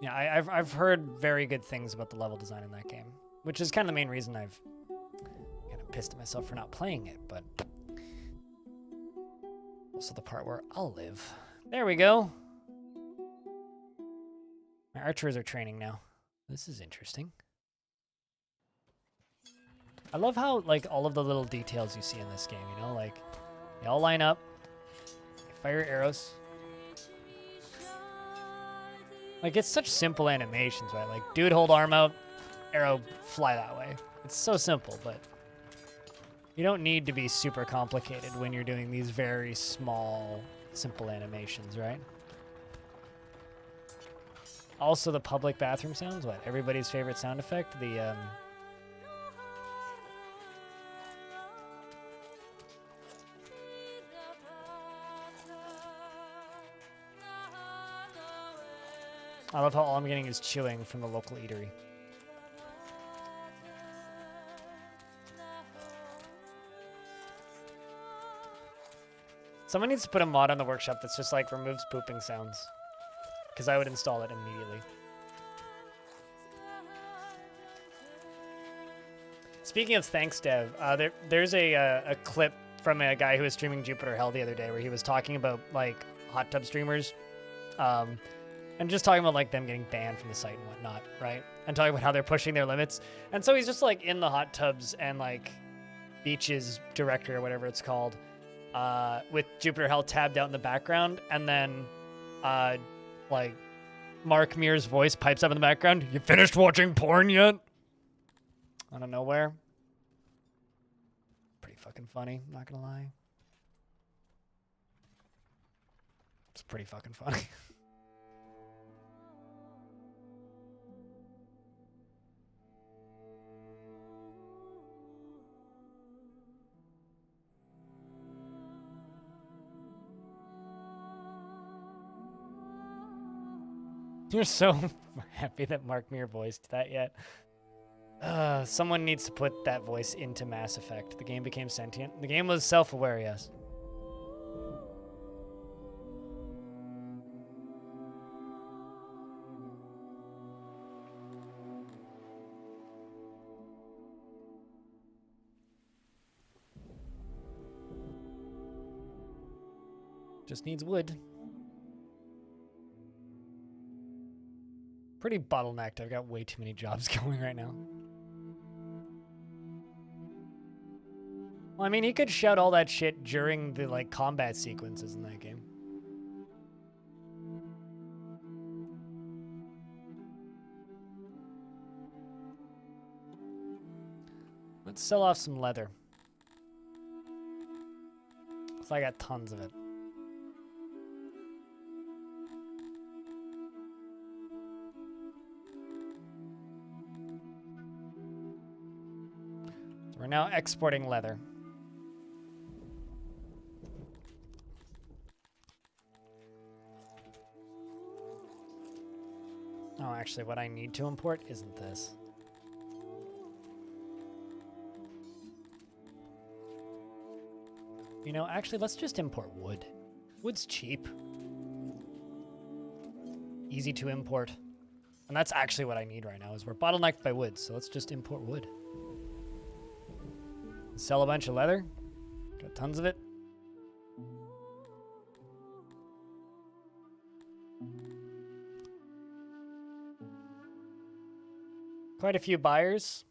Yeah, I've heard very good things about the level design in that game, which is kind of the main reason I've kind of pissed at myself for not playing it, but also the part where I'll live. There we go. My archers are training now. This is interesting. I love how, like, all of the little details you see in this game, you know? Like, they all line up. They fire arrows. Like, it's such simple animations, right? Like, dude, hold arm out, arrow, fly that way. It's so simple, but you don't need to be super complicated when you're doing these very small, simple animations, right? Also, the public bathroom sounds, what? Everybody's favorite sound effect? The, I love how all I'm getting is chewing from the local eatery. Someone needs to put a mod on the workshop that's just like removes pooping sounds, because I would install it immediately. Speaking of thanks, Dev, there's a clip from a guy who was streaming Jupiter Hell the other day where he was talking about like hot tub streamers. And just talking about like them getting banned from the site and whatnot, right? And talking about how they're pushing their limits. And so he's just like in the hot tubs and like beaches directory or whatever it's called, with Jupiter Hell tabbed out in the background. And then like Mark Mear's voice pipes up in the background. You finished watching porn yet? Out of nowhere. Pretty fucking funny, not gonna lie. It's pretty fucking funny. You're so happy that Mark Meir voiced that yet. Someone needs to put that voice into Mass Effect. The game became sentient. The game was self-aware, yes. Just needs wood. Pretty bottlenecked. I've got way too many jobs going right now. Well, I mean, he could shout all that shit during the, like, combat sequences in that game. Let's sell off some leather. 'Cause I got tons of it. So we're now exporting leather. Oh, actually, what I need to import isn't this. You know, actually, let's just import wood. Wood's cheap. Easy to import. And that's actually what I need right now, is we're bottlenecked by wood, so let's just import wood. Sell a bunch of leather. Got tons of it. Quite a few buyers.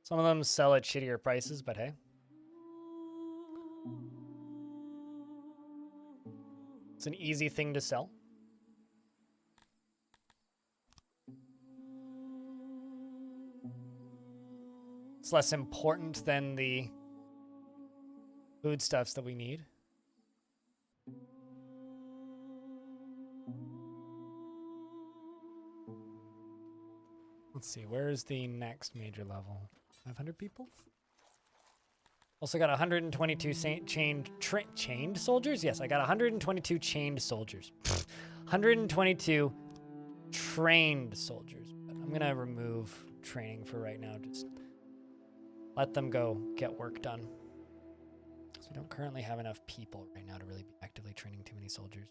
Some of them sell at shittier prices, but hey. It's an easy thing to sell. It's less important than the foodstuffs that we need. Let's see, where is the next major level? 500 people? Also got 122 chained soldiers? Yes, I got 122 chained soldiers. 122 trained soldiers. But I'm gonna remove training for right now. Just let them go get work done. So we don't currently have enough people right now to really be actively training too many soldiers.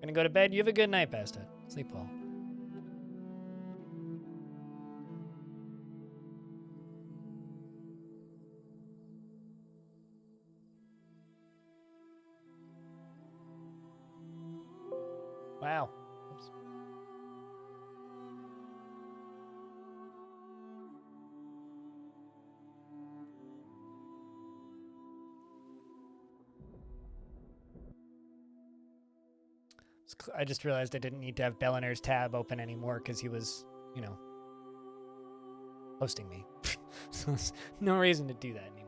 Gonna go to bed. You have a good night, Basta. Sleep well. Wow. Oops. I just realized I didn't need to have Bellinair's tab open anymore because he was, you know, hosting me. So there's no reason to do that anymore.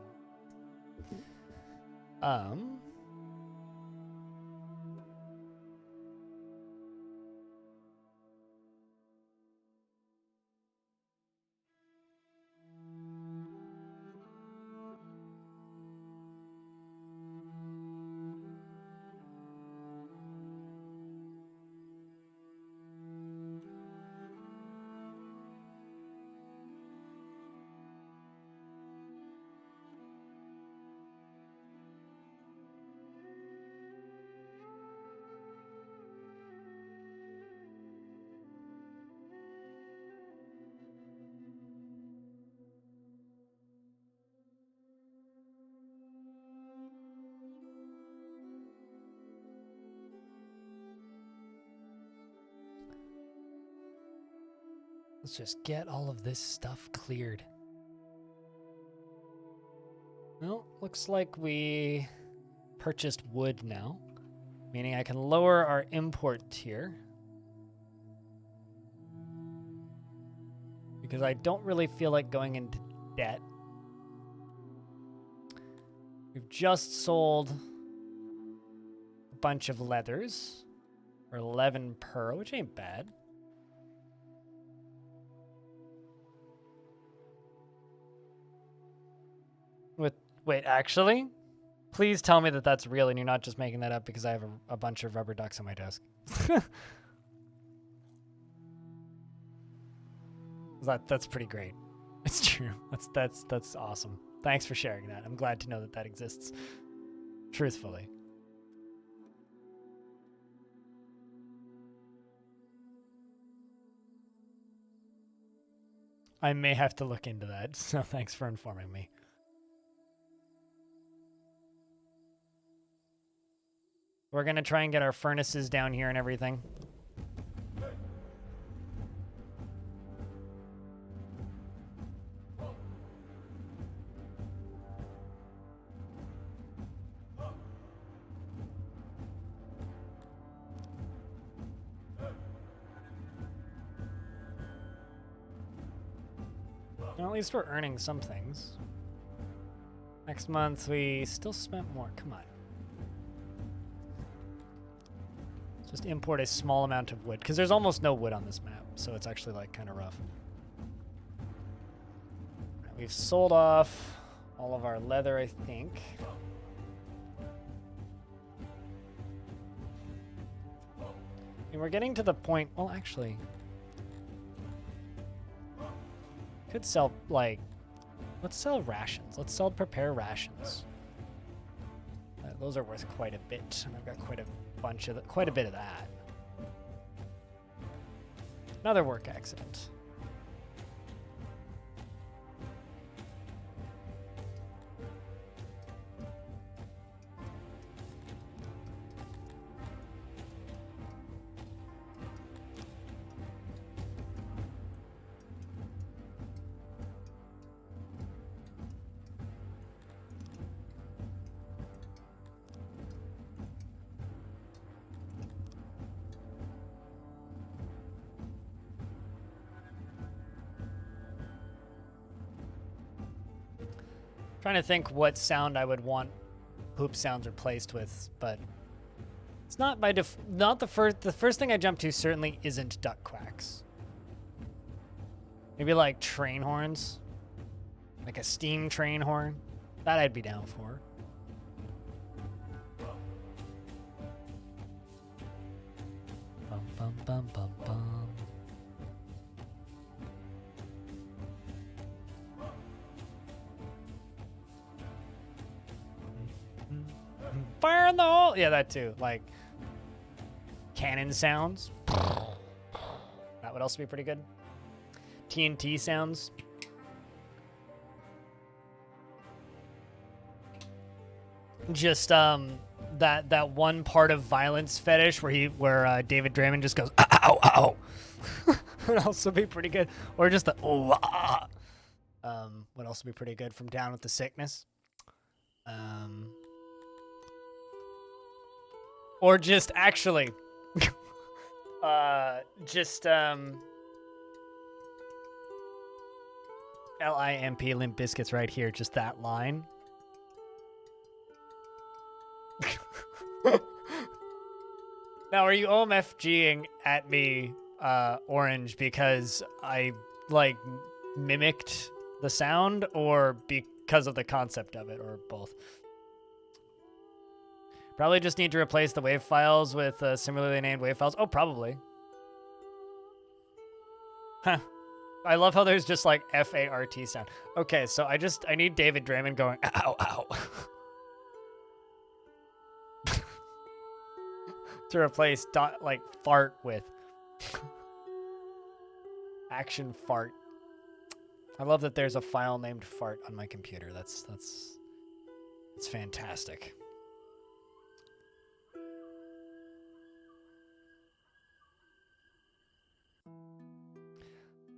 Let's just get all of this stuff cleared. Well, looks like we purchased wood now, meaning I can lower our import tier. Because I don't really feel like going into debt. We've just sold a bunch of leathers for 11 per, which ain't bad. Wait, actually? Please tell me that that's real and you're not just making that up because I have a bunch of rubber ducks on my desk. That's pretty great. It's true. That's awesome. Thanks for sharing that. I'm glad to know that that exists. Truthfully. I may have to look into that, so thanks for informing me. We're gonna try and get our furnaces down here and everything. Well, at least we're earning some things. Next month we still spent more. Come on. Just import a small amount of wood, because there's almost no wood on this map, so it's actually like kind of rough. Right, we've sold off all of our leather, I think. And we're getting to the point, well, actually, could sell, like, let's sell rations. Let's sell prepare rations. Those are worth quite a bit, and I've got quite a bit of that. Another work accident. Trying to think what sound I would want poop sounds replaced with, but it's not by not the first thing I jump to certainly isn't duck quacks. Maybe like train horns, like a steam train horn. That I'd be down for. Bum bum bum bum bum. Fire in the hole! Yeah, that too. Like, cannon sounds. That would also be pretty good. TNT sounds. Just, that one part of violence fetish where David Draymond just goes, ow, ow, ow. Would also be pretty good. Or just the, oh, ah. Would also be pretty good from Down with the Sickness. Or just actually, L-I-M-P, Limp Bizkit's right here, just that line. Now, are you OMFGing at me, Orange, because I, like, mimicked the sound, or because of the concept of it, or both? Probably just need to replace the wave files with similarly named wave files. Oh, probably. Huh. I love how there's just like F-A-R-T sound. Okay, so I need David Draymond going, ow, ow. To replace like fart with action fart. I love that there's a file named fart on my computer. That's fantastic.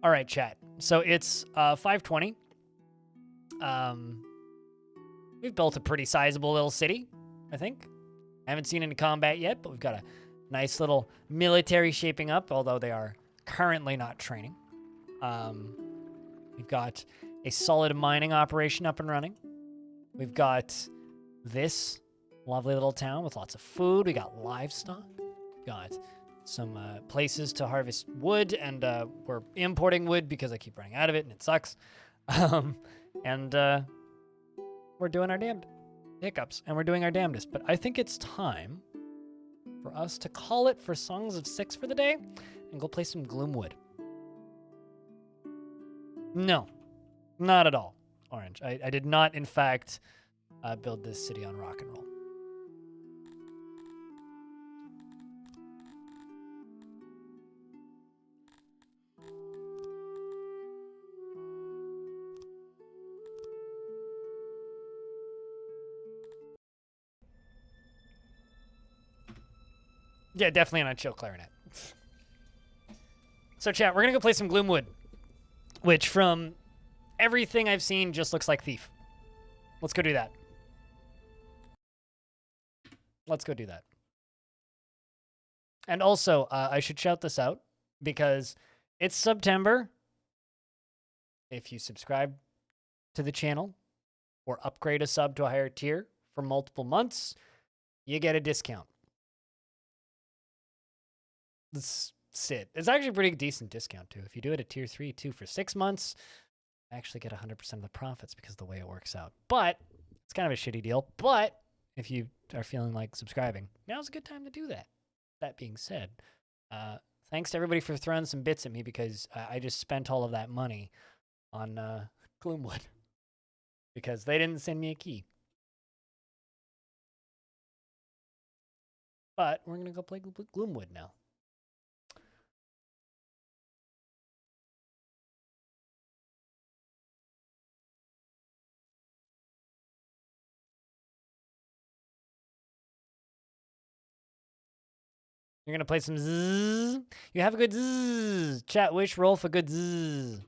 All right, chat. So it's 5:20. We've built a pretty sizable little city, I think. I haven't seen any combat yet, but we've got a nice little military shaping up, although they are currently not training. We've got a solid mining operation up and running. We've got this lovely little town with lots of food. We got livestock. We got some places to harvest wood, and we're importing wood because I keep running out of it, and it sucks. And we're doing our damned hiccups, and we're doing our damnedest. But I think it's time for us to call it for Songs of Six for the day and go play some Gloomwood. No, not at all, Orange. I did not, in fact, build this city on rock and roll. Yeah, definitely on a chill clarinet. So, chat, we're going to go play some Gloomwood, which from everything I've seen just looks like Thief. Let's go do that. Let's go do that. And also, I should shout this out because it's September. If you subscribe to the channel or upgrade a sub to a higher tier for multiple months, you get a discount. That's it. It's actually a pretty decent discount, too. If you do it at tier 3, too, for 6 months, you actually get 100% of the profits because of the way it works out. But it's kind of a shitty deal. But if you are feeling like subscribing, now's a good time to do that. That being said, thanks to everybody for throwing some bits at me because I just spent all of that money on Gloomwood because they didn't send me a key. But we're going to go play Gloomwood now. You're going to play some zzz. You have a good zzz. Chat, wish Rolf a good zzz.